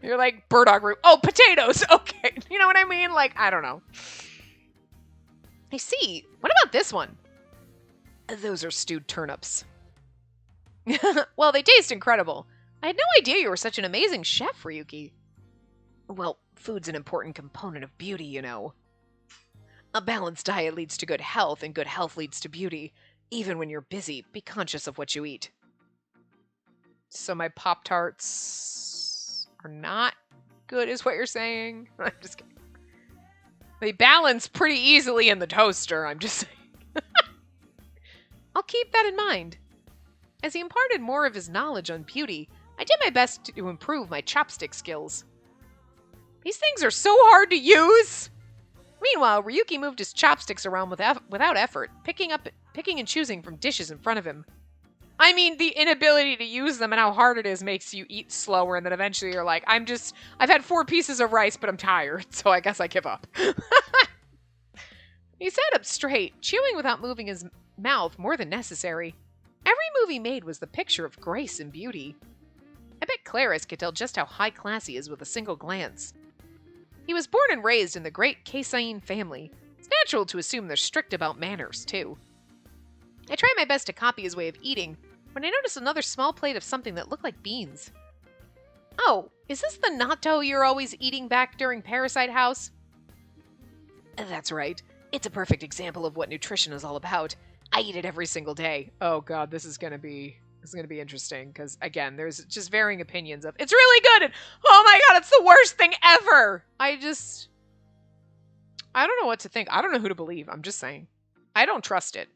You're like burdock root. Oh, potatoes. Okay, you know what I mean? Like I don't know. I see. What about this one? Those are stewed turnips. Well, they taste incredible. I had no idea you were such an amazing chef, Ryuki. Well, food's an important component of beauty, you know. A balanced diet leads to good health, and good health leads to beauty. Even when you're busy, be conscious of what you eat. So my Pop-Tarts are not good, is what you're saying? I'm just kidding. They balance pretty easily in the toaster, I'm just saying. I'll keep that in mind. As he imparted more of his knowledge on beauty, I did my best to improve my chopstick skills. These things are so hard to use! Meanwhile, Ryuki moved his chopsticks around without effort, picking and choosing from dishes in front of him. I mean, the inability to use them and how hard it is makes you eat slower, and then eventually you're like, I've had 4 pieces of rice, but I'm tired, so I guess I give up. He sat up straight, chewing without moving his mouth more than necessary. Every move he made was the picture of grace and beauty. I bet Claris could tell just how high class he is with a single glance. He was born and raised in the great Keisain family. It's natural to assume they're strict about manners, too. I tried my best to copy his way of eating, when I noticed another small plate of something that looked like beans. Oh, is this the natto you're always eating back during Parasite House? That's right. It's a perfect example of what nutrition is all about. I eat it every single day. Oh god, this is gonna be interesting, because again, there's just varying opinions of it's really good and oh my god, it's the worst thing ever. I don't know what to think. I don't know who to believe. I'm just saying. I don't trust it.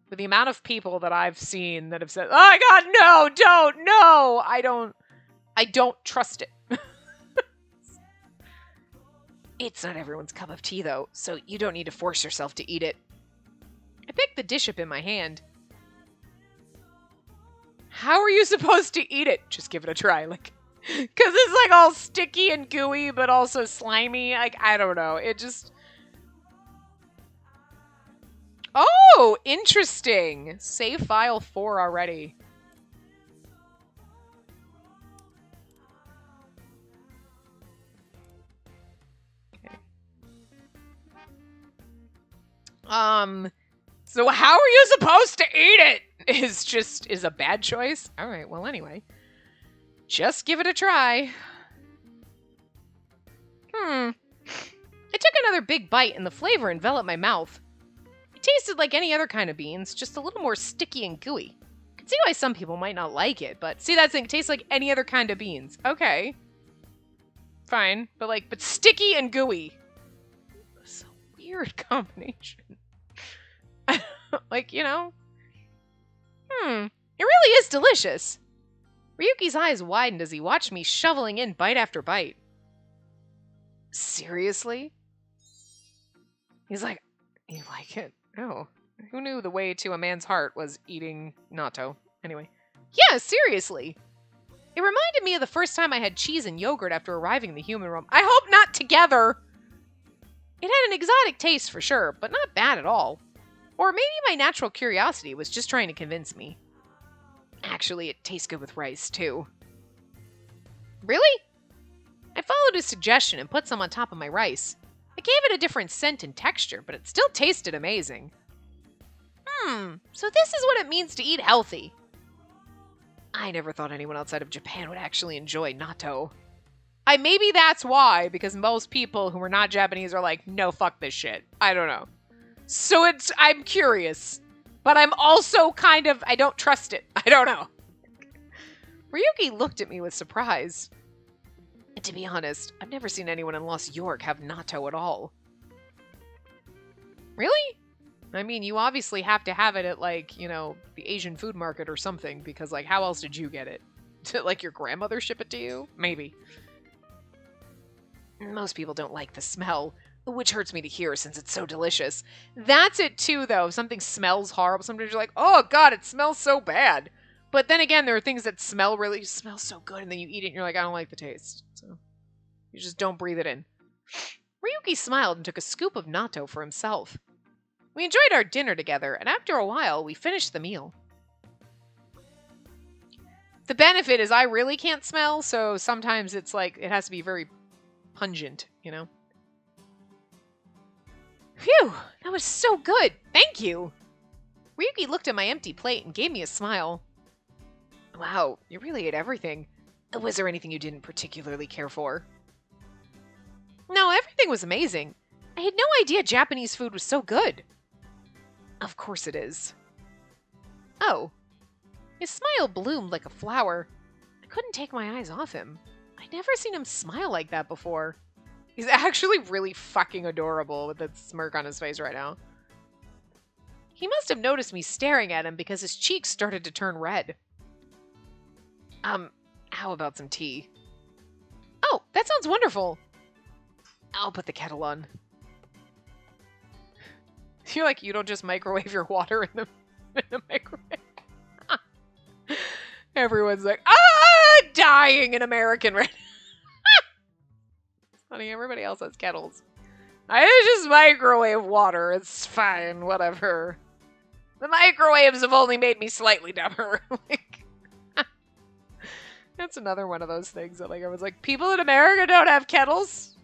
With the amount of people that I've seen that have said, oh my god, no, don't, no, I don't trust it. It's not everyone's cup of tea, though, so you don't need to force yourself to eat it. I picked the dish up in my hand. How are you supposed to eat it? Just give it a try, like, because it's like all sticky and gooey, but also slimy. Like, I don't know. It just... Oh, interesting. Save file 4 already. Okay. So how are you supposed to eat it? Is a bad choice? All right, well, anyway. Just give it a try. I took another big bite and the flavor enveloped my mouth. It tasted like any other kind of beans, just a little more sticky and gooey. I can see why some people might not like it, but see, that's the thing, it tastes like any other kind of beans. Okay. Fine, but sticky and gooey. It's a weird combination. Like, you know. It really is delicious. Ryuki's eyes widened as he watched me shoveling in bite after bite. Seriously? He's like, you like it? Oh, who knew the way to a man's heart was eating natto? Anyway. Yeah, seriously. It reminded me of the first time I had cheese and yogurt after arriving in the human realm. I hope not together! It had an exotic taste for sure, but not bad at all. Or maybe my natural curiosity was just trying to convince me. Actually, it tastes good with rice, too. Really? I followed his suggestion and put some on top of my rice. I gave it a different scent and texture, but it still tasted amazing. So this is what it means to eat healthy. I never thought anyone outside of Japan would actually enjoy natto. Maybe that's why, because most people who are not Japanese are like, no, fuck this shit. I don't know. So I'm curious, but I'm also kind of, I don't trust it. I don't know. Ryuki looked at me with surprise. And to be honest, I've never seen anyone in Lost York have natto at all. Really? I mean, you obviously have to have it at, like, you know, the Asian food market or something, because, like, how else did you get it? Did, like, your grandmother ship it to you? Maybe. Most people don't like the smell, which hurts me to hear since it's so delicious. That's it too, though. If something smells horrible, sometimes you're like, oh god, it smells so bad. But then again, there are things that smell so good, and then you eat it and you're like, I don't like the taste. So you just don't breathe it in. Ryuki smiled and took a scoop of natto for himself. We enjoyed our dinner together, and after a while, we finished the meal. The benefit is I really can't smell, so sometimes it's like, it has to be very pungent, you know? Phew, that was so good. Thank you. Ryuki looked at my empty plate and gave me a smile. Wow, you really ate everything. Was there anything you didn't particularly care for? No, everything was amazing. I had no idea Japanese food was so good. Of course it is. Oh. His smile bloomed like a flower. I couldn't take my eyes off him. I'd never seen him smile like that before. He's actually really fucking adorable with that smirk on his face right now. He must have noticed me staring at him because his cheeks started to turn red. How about some tea? Oh, that sounds wonderful. I'll put the kettle on. You're like, you don't just microwave your water in the microwave. Everyone's like, dying in American right now. Funny, everybody else has kettles. I just microwave water. It's fine, whatever. The microwaves have only made me slightly dumber. That's another one of those things that, like, I was like, people in America don't have kettles.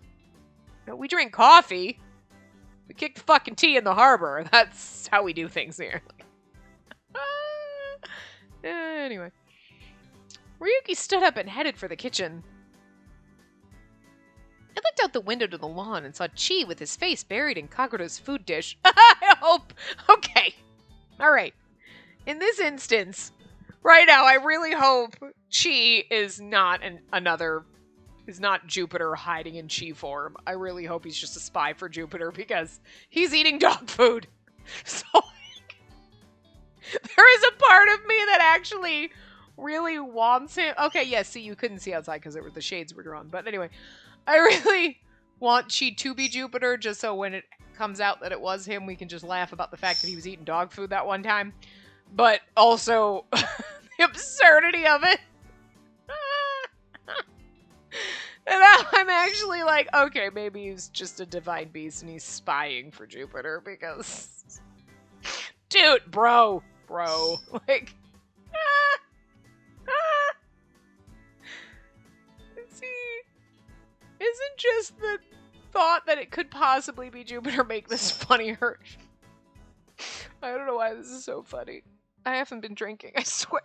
No, we drink coffee. We kick the fucking tea in the harbor. That's how we do things here. Anyway. Ryuki stood up and headed for the kitchen. I looked out the window to the lawn and saw Chi with his face buried in Kagura's food dish. I hope. Okay. All right. In this instance, right now, I really hope Chi is not is not Jupiter hiding in Chi form. I really hope he's just a spy for Jupiter because he's eating dog food. So, like, there is a part of me that actually really wants him. Okay, yes, see, you couldn't see outside because the shades were drawn. But anyway, I really want Chi to be Jupiter just so when it comes out that it was him, we can just laugh about the fact that he was eating dog food that one time. But also, the absurdity of it. And now I'm actually like, okay, maybe he's just a divine beast and he's spying for Jupiter because... Dude, bro. Like... See, isn't just the thought that it could possibly be Jupiter make this funnier? I don't know why this is so funny. I haven't been drinking, I swear.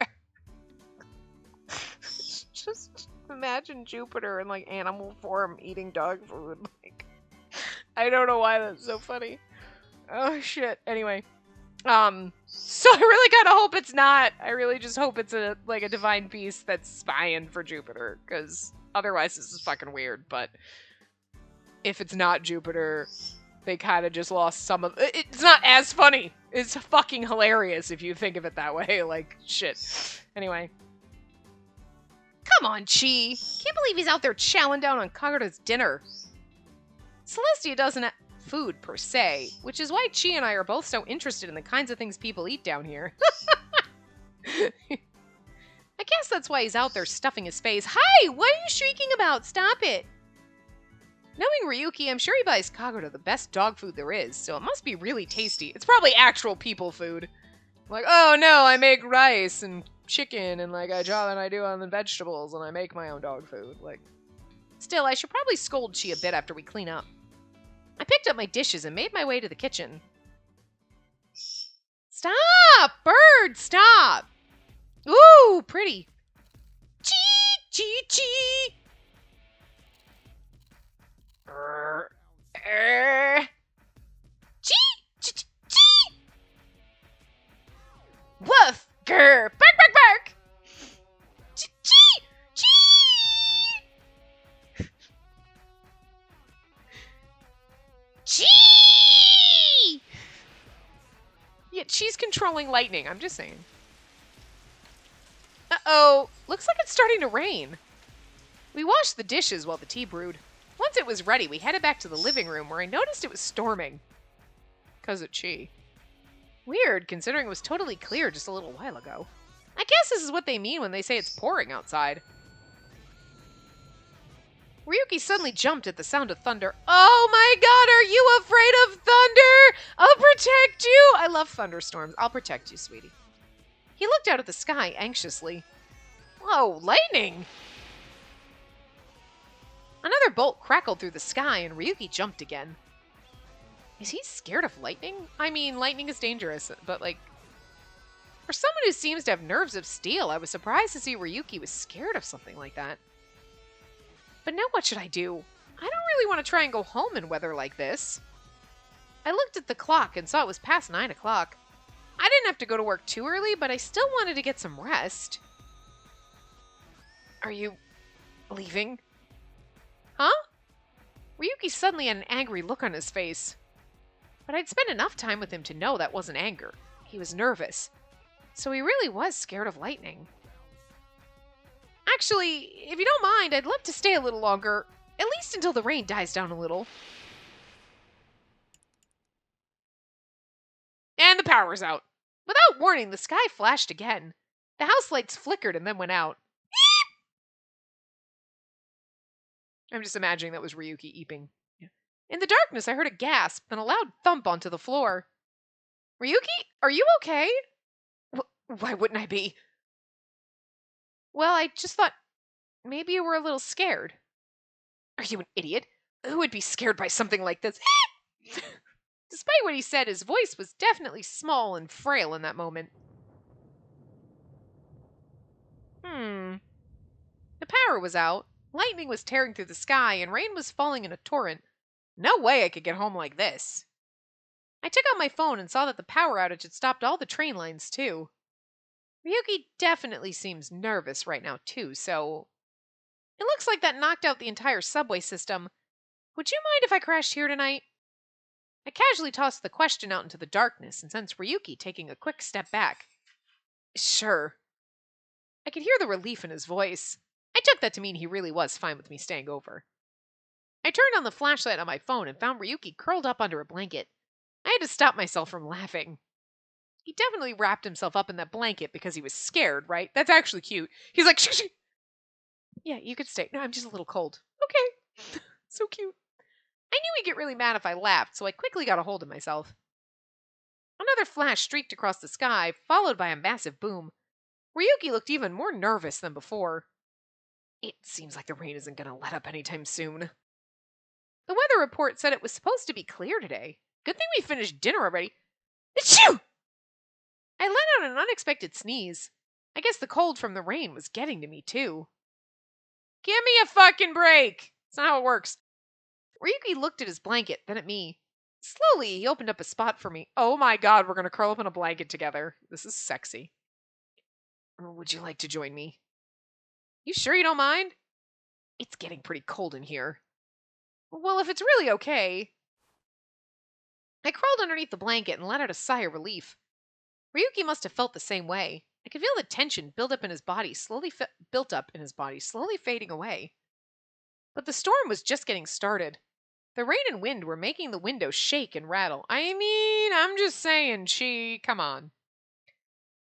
Just imagine Jupiter in, like, animal form eating dog food. Like, I don't know why that's so funny. Oh, shit. Anyway. So I really kind of hope it's not. I really just hope it's a divine beast that's spying for Jupiter, because otherwise this is fucking weird. But if it's not Jupiter, they kind of just lost some of... It's not as funny. It's fucking hilarious if you think of it that way. Like, shit. Anyway. Come on, Chi. Can't believe he's out there chowing down on Kagura's dinner. Celestia doesn't have food, per se, which is why Chi and I are both so interested in the kinds of things people eat down here. I guess that's why he's out there stuffing his face. Hi! What are you shrieking about? Stop it! Knowing Ryuki, I'm sure he buys Kagura the best dog food there is, so it must be really tasty. It's probably actual people food. Like, oh no, I make rice and chicken and, like, I do on the vegetables and I make my own dog food. Like, still, I should probably scold Chi a bit after we clean up. I picked up my dishes and made my way to the kitchen. Stop! Bird, stop! Ooh, pretty. Chee, chee, chee. Chee, chee, chee. Woof, grr, bark, bark, bark. Chee, chee, chee. Chee! Yeah, she's controlling lightning. I'm just saying. Uh-oh. Looks like it's starting to rain. We washed the dishes while the tea brewed. Once it was ready, we headed back to the living room where I noticed it was storming. 'Cause of Chi. Weird, considering it was totally clear just a little while ago. I guess this is what they mean when they say it's pouring outside. Ryuki suddenly jumped at the sound of thunder. Oh my god, are you afraid of thunder? I'll protect you! I love thunderstorms. I'll protect you, sweetie. He looked out at the sky anxiously. Whoa, lightning! Another bolt crackled through the sky and Ryuki jumped again. Is he scared of lightning? I mean, lightning is dangerous, but like, for someone who seems to have nerves of steel, I was surprised to see Ryuki was scared of something like that. But now what should I do? I don't really want to try and go home in weather like this. I looked at the clock and saw it was past 9 o'clock. I didn't have to go to work too early, but I still wanted to get some rest. Are you leaving? Huh? Ryuki suddenly had an angry look on his face. But I'd spent enough time with him to know that wasn't anger. He was nervous. So he really was scared of lightning. Actually, if you don't mind, I'd love to stay a little longer. At least until the rain dies down a little. And the power's out. Without warning, the sky flashed again. The house lights flickered and then went out. I'm just imagining that was Ryuki eeping. In the darkness, I heard a gasp, then a loud thump onto the floor. Ryuki, are you okay? Why wouldn't I be? Well, I just thought maybe you were a little scared. Are you an idiot? Who would be scared by something like this? Despite what he said, his voice was definitely small and frail in that moment. The power was out, lightning was tearing through the sky, and rain was falling in a torrent. No way I could get home like this. I took out my phone and saw that the power outage had stopped all the train lines, too. Ryuki definitely seems nervous right now, too, so... It looks like that knocked out the entire subway system. Would you mind if I crashed here tonight? I casually tossed the question out into the darkness and sensed Ryuki taking a quick step back. Sure. I could hear the relief in his voice. I took that to mean he really was fine with me staying over. I turned on the flashlight on my phone and found Ryuki curled up under a blanket. I had to stop myself from laughing. He definitely wrapped himself up in that blanket because he was scared, right? That's actually cute. He's like, shh. Yeah, you could stay. No, I'm just a little cold. Okay. So cute. I knew he'd get really mad if I laughed, so I quickly got a hold of myself. Another flash streaked across the sky, followed by a massive boom. Ryuki looked even more nervous than before. It seems like the rain isn't going to let up anytime soon. The weather report said it was supposed to be clear today. Good thing we finished dinner already. Achoo! I let out an unexpected sneeze. I guess the cold from the rain was getting to me, too. Give me a fucking break! That's not how it works. Ryuki looked at his blanket, then at me. Slowly, he opened up a spot for me. Oh my god, we're going to curl up in a blanket together. This is sexy. Would you like to join me? You sure you don't mind? It's getting pretty cold in here. Well, if it's really okay. I crawled underneath the blanket and let out a sigh of relief. Ryuki must have felt the same way. I could feel the tension built up in his body, slowly fading away. But the storm was just getting started. The rain and wind were making the window shake and rattle. I mean, I'm just saying, come on.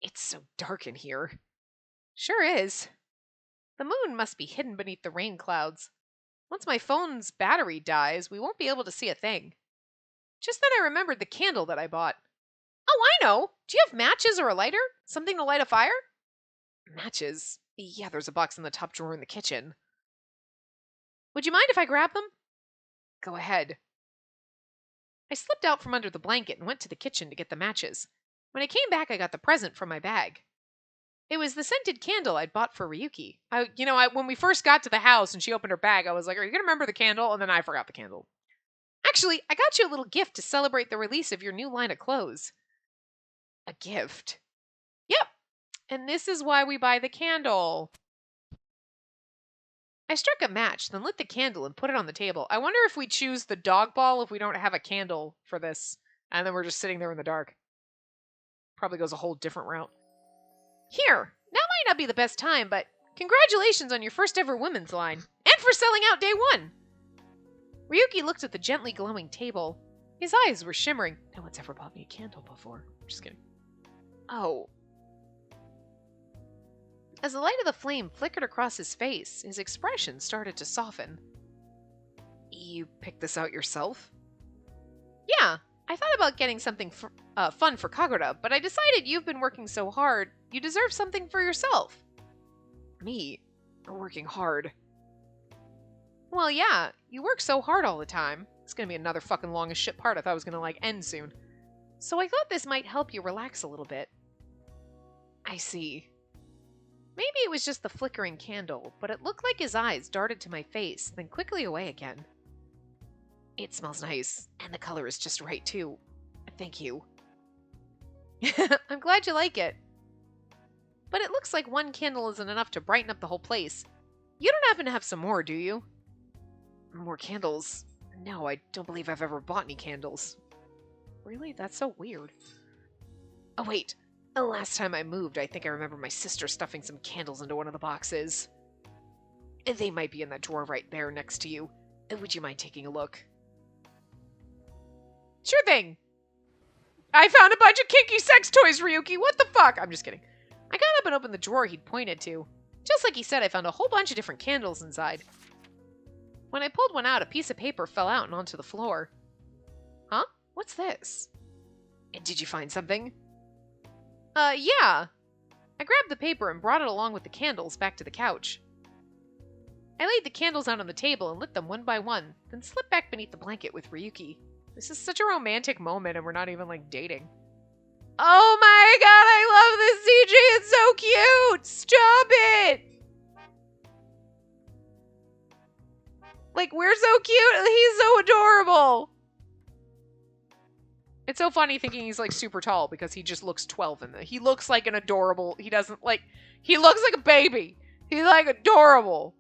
It's so dark in here. Sure is. The moon must be hidden beneath the rain clouds. Once my phone's battery dies, we won't be able to see a thing. Just then I remembered the candle that I bought. Oh, I know! Do you have matches or a lighter? Something to light a fire? Matches? Yeah, there's a box in the top drawer in the kitchen. Would you mind if I grab them? Go ahead. I slipped out from under the blanket and went to the kitchen to get the matches. When I came back, I got the present from my bag. It was the scented candle I'd bought for Ryuki. When we first got to the house and she opened her bag, I was like, are you going to remember the candle? And then I forgot the candle. Actually, I got you a little gift to celebrate the release of your new line of clothes. A gift? Yep. And this is why we buy the candle. I struck a match, then lit the candle and put it on the table. I wonder if we choose the dog ball if we don't have a candle for this, and then we're just sitting there in the dark. Probably goes a whole different route. Here, now might not be the best time, but congratulations on your first ever women's line, and for selling out day one. Ryuki looked at the gently glowing table. His eyes were shimmering. No one's ever bought me a candle before. Just kidding. Oh. As the light of the flame flickered across his face, his expression started to soften. You picked this out yourself? Yeah, I thought about getting something fun for Kagura, but I decided you've been working so hard, you deserve something for yourself. Me? Working hard? Well, yeah, you work so hard all the time. It's gonna be another fucking long as shit part I thought it was gonna, end soon. So I thought this might help you relax a little bit. I see. Maybe it was just the flickering candle, but it looked like his eyes darted to my face, then quickly away again. It smells nice, and the color is just right, too. Thank you. I'm glad you like it. But it looks like one candle isn't enough to brighten up the whole place. You don't happen to have some more, do you? More candles? No, I don't believe I've ever bought any candles. Really? That's so weird. Oh, wait. The last time I moved, I think I remember my sister stuffing some candles into one of the boxes. They might be in that drawer right there next to you. Would you mind taking a look? Sure thing! I found a bunch of kinky sex toys, Ryuki! What the fuck? I'm just kidding. I got up and opened the drawer he'd pointed to. Just like he said, I found a whole bunch of different candles inside. When I pulled one out, a piece of paper fell out and onto the floor. Huh? What's this? Did you find something? Yeah. I grabbed the paper and brought it along with the candles back to the couch. I laid the candles out on the table and lit them one by one, then slipped back beneath the blanket with Ryuki. This is such a romantic moment and we're not even, dating. Oh my god, I love this CG! It's so cute! Stop it! We're so cute! He's so adorable! It's so funny thinking he's, super tall because he just looks 12 in the... He looks like an adorable... He doesn't, He looks like a baby! He's, adorable!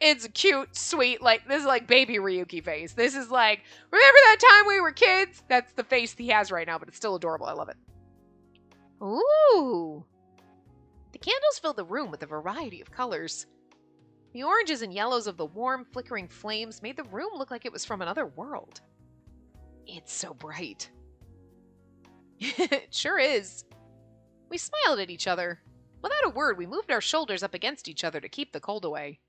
It's cute, sweet, this is, baby Ryuki face. This is, remember that time we were kids? That's the face he has right now, but it's still adorable. I love it. Ooh! The candles filled the room with a variety of colors. The oranges and yellows of the warm, flickering flames made the room look like it was from another world. It's so bright. It sure is. We smiled at each other. Without a word, we moved our shoulders up against each other to keep the cold away.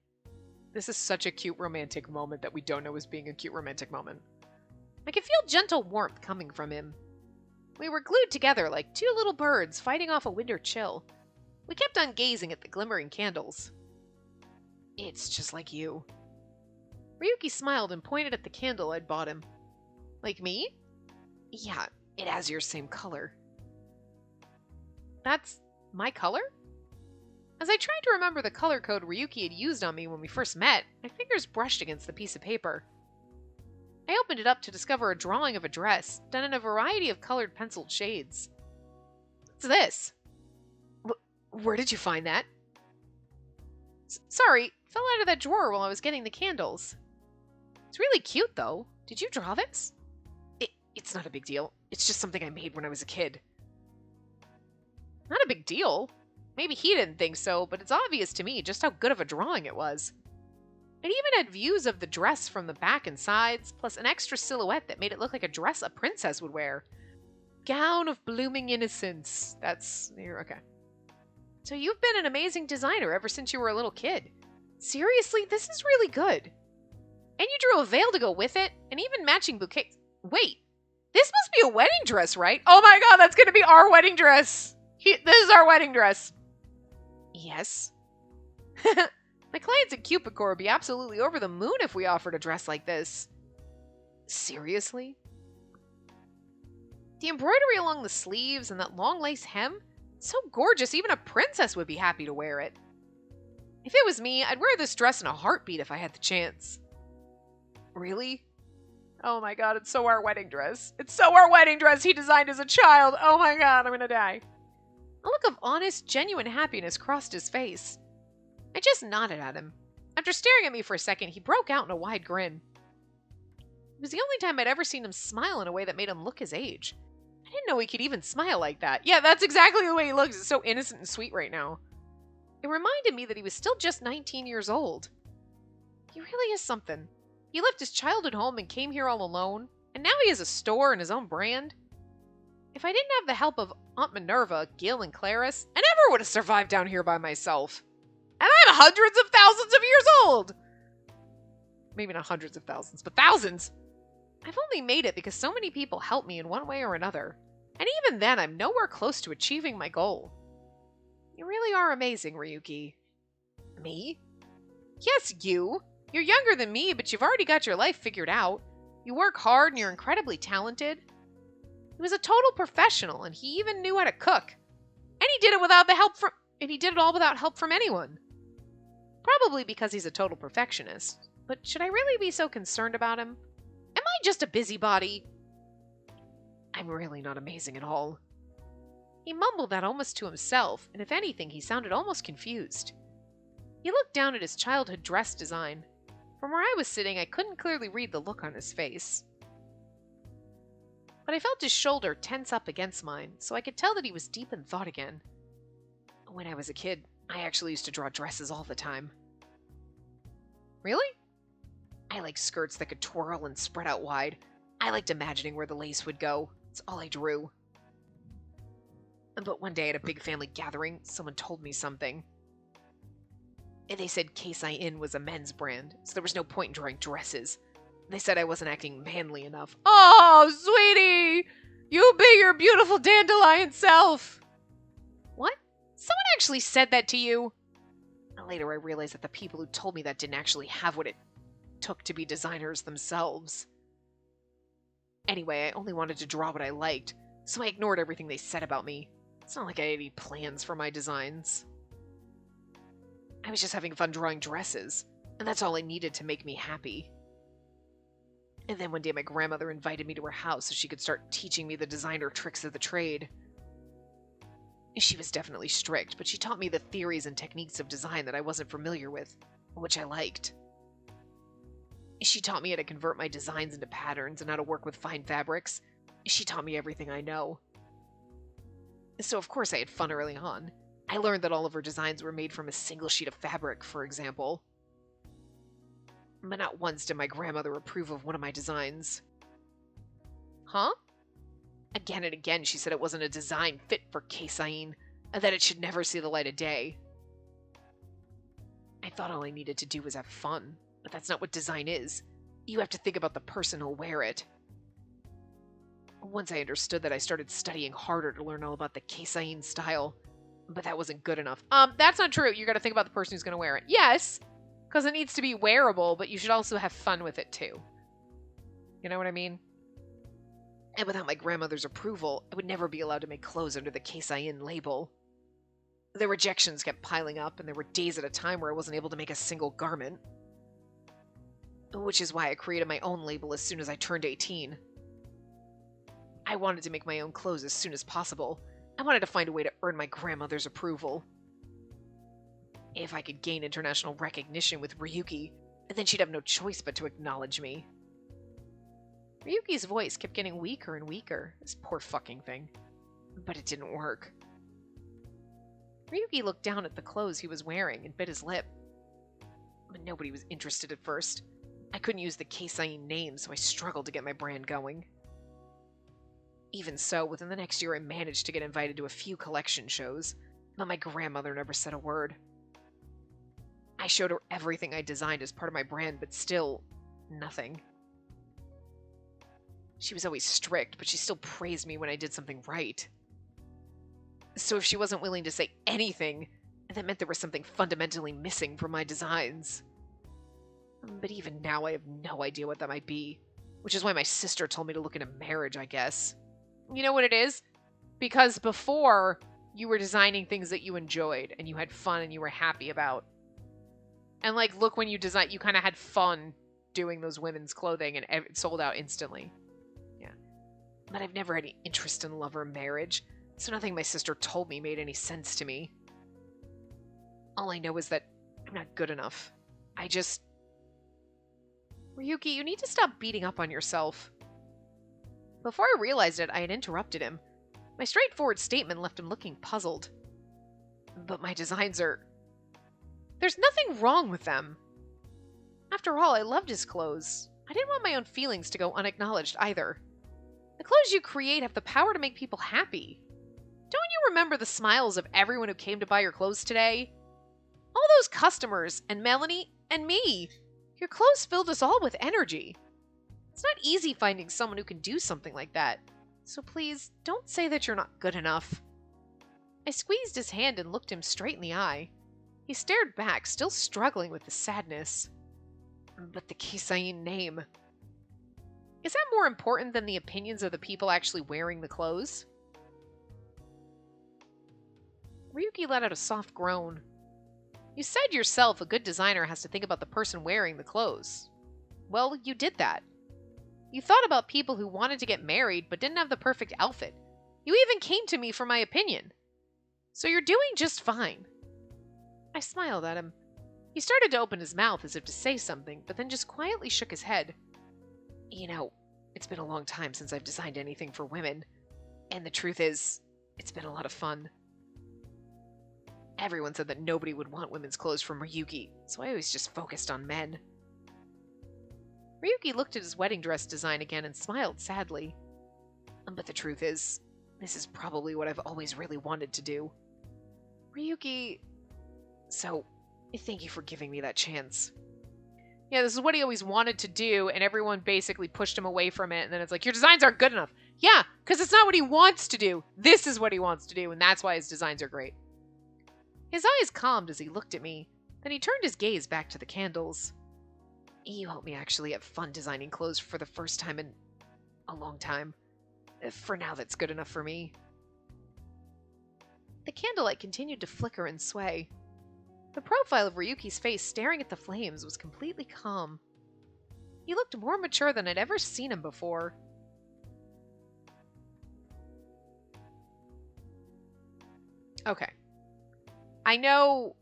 This is such a cute romantic moment that we don't know is being a cute romantic moment. I could feel gentle warmth coming from him. We were glued together like two little birds fighting off a winter chill. We kept on gazing at the glimmering candles. It's just like you. Ryuki smiled and pointed at the candle I'd bought him. Like me? Yeah, it has your same color. That's my color? As I tried to remember the color code Ryuki had used on me when we first met, my fingers brushed against the piece of paper. I opened it up to discover a drawing of a dress, done in a variety of colored penciled shades. What's this? Where did you find that? Sorry, fell out of that drawer while I was getting the candles. It's really cute, though. Did you draw this? It's not a big deal. It's just something I made when I was a kid. Not a big deal. Maybe he didn't think so, but it's obvious to me just how good of a drawing it was. It even had views of the dress from the back and sides, plus an extra silhouette that made it look like a dress a princess would wear. Gown of blooming innocence. Okay. So you've been an amazing designer ever since you were a little kid. Seriously, this is really good. And you drew a veil to go with it, and even matching bouquets. Wait, this must be a wedding dress, right? Oh my god, that's gonna be our wedding dress! This is our wedding dress! Yes. My clients at Cupid would be absolutely over the moon if we offered a dress like this. Seriously? The embroidery along the sleeves and that long lace hem? So gorgeous, even a princess would be happy to wear it. If it was me, I'd wear this dress in a heartbeat if I had the chance. Really? Oh my god, it's so our wedding dress. It's so our wedding dress he designed as a child. Oh my god, I'm gonna die. A look of honest, genuine happiness crossed his face. I just nodded at him. I'd After staring at me for a second, he broke out in a wide grin. It was the only time I'd ever seen him smile in a way that made him look his age. I didn't know he could even smile like that. Yeah, that's exactly the way he looks. It's so innocent and sweet right now. It reminded me that he was still just 19 years old. He really is something. He left his childhood home and came here all alone, and now he has a store and his own brand. If I didn't have the help of Aunt Minerva, Gil, and Clarice, I never would have survived down here by myself. And I'm hundreds of thousands of years old! Maybe not hundreds of thousands, but thousands! I've only made it because so many people helped me in one way or another. And even then, I'm nowhere close to achieving my goal. You really are amazing, Ryuki. Me? Yes, you! You're younger than me, but you've already got your life figured out. You work hard and you're incredibly talented. He was a total professional, and he even knew how to cook. And he did it all without help from anyone. Probably because he's a total perfectionist. But should I really be so concerned about him? Am I just a busybody? I'm really not amazing at all. He mumbled that almost to himself, and if anything, he sounded almost confused. He looked down at his childhood dress design. From where I was sitting, I couldn't clearly read the look on his face. But I felt his shoulder tense up against mine, so I could tell that he was deep in thought again. When I was a kid, I actually used to draw dresses all the time. Really? I liked skirts that could twirl and spread out wide. I liked imagining where the lace would go. It's all I drew. But one day at a big family gathering, someone told me something. And they said Case I In was a men's brand, so there was no point in drawing dresses. They said I wasn't acting manly enough. Oh, sweetie! You be your beautiful dandelion self! What? Someone actually said that to you? Later I realized that the people who told me that didn't actually have what it took to be designers themselves. Anyway, I only wanted to draw what I liked, so I ignored everything they said about me. It's not like I had any plans for my designs. I was just having fun drawing dresses, and that's all I needed to make me happy. And then one day my grandmother invited me to her house so she could start teaching me the designer tricks of the trade. She was definitely strict, but she taught me the theories and techniques of design that I wasn't familiar with, which I liked. She taught me how to convert my designs into patterns and how to work with fine fabrics. She taught me everything I know. So of course I had fun early on. I learned that all of her designs were made from a single sheet of fabric, for example. But not once did my grandmother approve of one of my designs. Huh? Again and again she said it wasn't a design fit for Keisain, and that it should never see the light of day. I thought all I needed to do was have fun, but that's not what design is. You have to think about the person who'll wear it. Once I understood that, I started studying harder to learn all about the Keisain style, but that wasn't good enough. That's not true. You gotta think about the person who's gonna wear it. Yes, because it needs to be wearable, but you should also have fun with it too. You know what I mean? And without my grandmother's approval, I would never be allowed to make clothes under the Keisain label. The rejections kept piling up, and there were days at a time where I wasn't able to make a single garment. Which is why I created my own label as soon as I turned 18. I wanted to make my own clothes as soon as possible. I wanted to find a way to earn my grandmother's approval. If I could gain international recognition with Ryuki, then she'd have no choice but to acknowledge me. Ryuki's voice kept getting weaker and weaker, this poor fucking thing. But it didn't work. Ryuki looked down at the clothes he was wearing and bit his lip. But nobody was interested at first. I couldn't use the Keisain name, so I struggled to get my brand going. Even so, within the next year I managed to get invited to a few collection shows, but my grandmother never said a word. I showed her everything I designed as part of my brand, but still, nothing. She was always strict, but she still praised me when I did something right. So if she wasn't willing to say anything, that meant there was something fundamentally missing from my designs. But even now I have no idea what that might be, which is why my sister told me to look into marriage, I guess. You know what it is? Because before, you were designing things that you enjoyed, and you had fun and you were happy about. And like, look, when you designed, you kind of had fun doing those women's clothing, and it sold out instantly. Yeah. But I've never had any interest in love or marriage, so nothing my sister told me made any sense to me. All I know is that I'm not good enough. I just... Ryuki, you need to stop beating up on yourself. Before I realized it, I had interrupted him. My straightforward statement left him looking puzzled. But my designs are... There's nothing wrong with them. After all, I loved his clothes. I didn't want my own feelings to go unacknowledged either. The clothes you create have the power to make people happy. Don't you remember the smiles of everyone who came to buy your clothes today? All those customers, and Melanie, and me. Your clothes filled us all with energy. It's not easy finding someone who can do something like that. So please, don't say that you're not good enough. I squeezed his hand and looked him straight in the eye. He stared back, still struggling with the sadness. But the Kisain name... Is that more important than the opinions of the people actually wearing the clothes? Ryuki let out a soft groan. You said yourself a good designer has to think about the person wearing the clothes. Well, you did that. You thought about people who wanted to get married but didn't have the perfect outfit. You even came to me for my opinion. So you're doing just fine. I smiled at him. He started to open his mouth as if to say something, but then just quietly shook his head. You know, it's been a long time since I've designed anything for women. And the truth is, it's been a lot of fun. Everyone said that nobody would want women's clothes from Ryuki, so I always just focused on men. Ryuki looked at his wedding dress design again and smiled sadly. But the truth is, this is probably what I've always really wanted to do. Ryuki... So, thank you for giving me that chance. Yeah, this is what he always wanted to do, and everyone basically pushed him away from it, and then it's like, your designs aren't good enough. Yeah, because it's not what he wants to do. This is what he wants to do, and that's why his designs are great. His eyes calmed as he looked at me, then he turned his gaze back to the candles. You helped me actually have fun designing clothes for the first time in a long time. For now, that's good enough for me. The candlelight continued to flicker and sway. The profile of Ryuki's face staring at the flames was completely calm. He looked more mature than I'd ever seen him before. Okay. I know,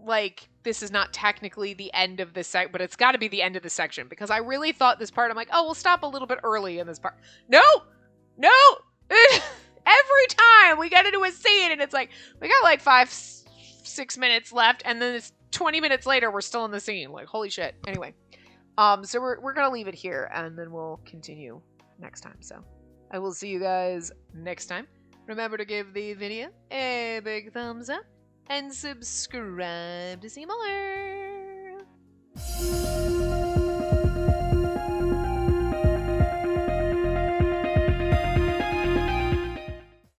like, this is not technically the end of this but it's got to be the end of the section, because I really thought this part, I'm like, oh, we'll stop a little bit early in this part. No! No! Every time we get into a scene, and it's like, we got like 5-6 minutes left, and then it's 20 minutes later, we're still in the scene. Like, holy shit. Anyway, so we're gonna leave it here, and then we'll continue next time. So I will see you guys next time. Remember to give the video a big thumbs up and subscribe to see more.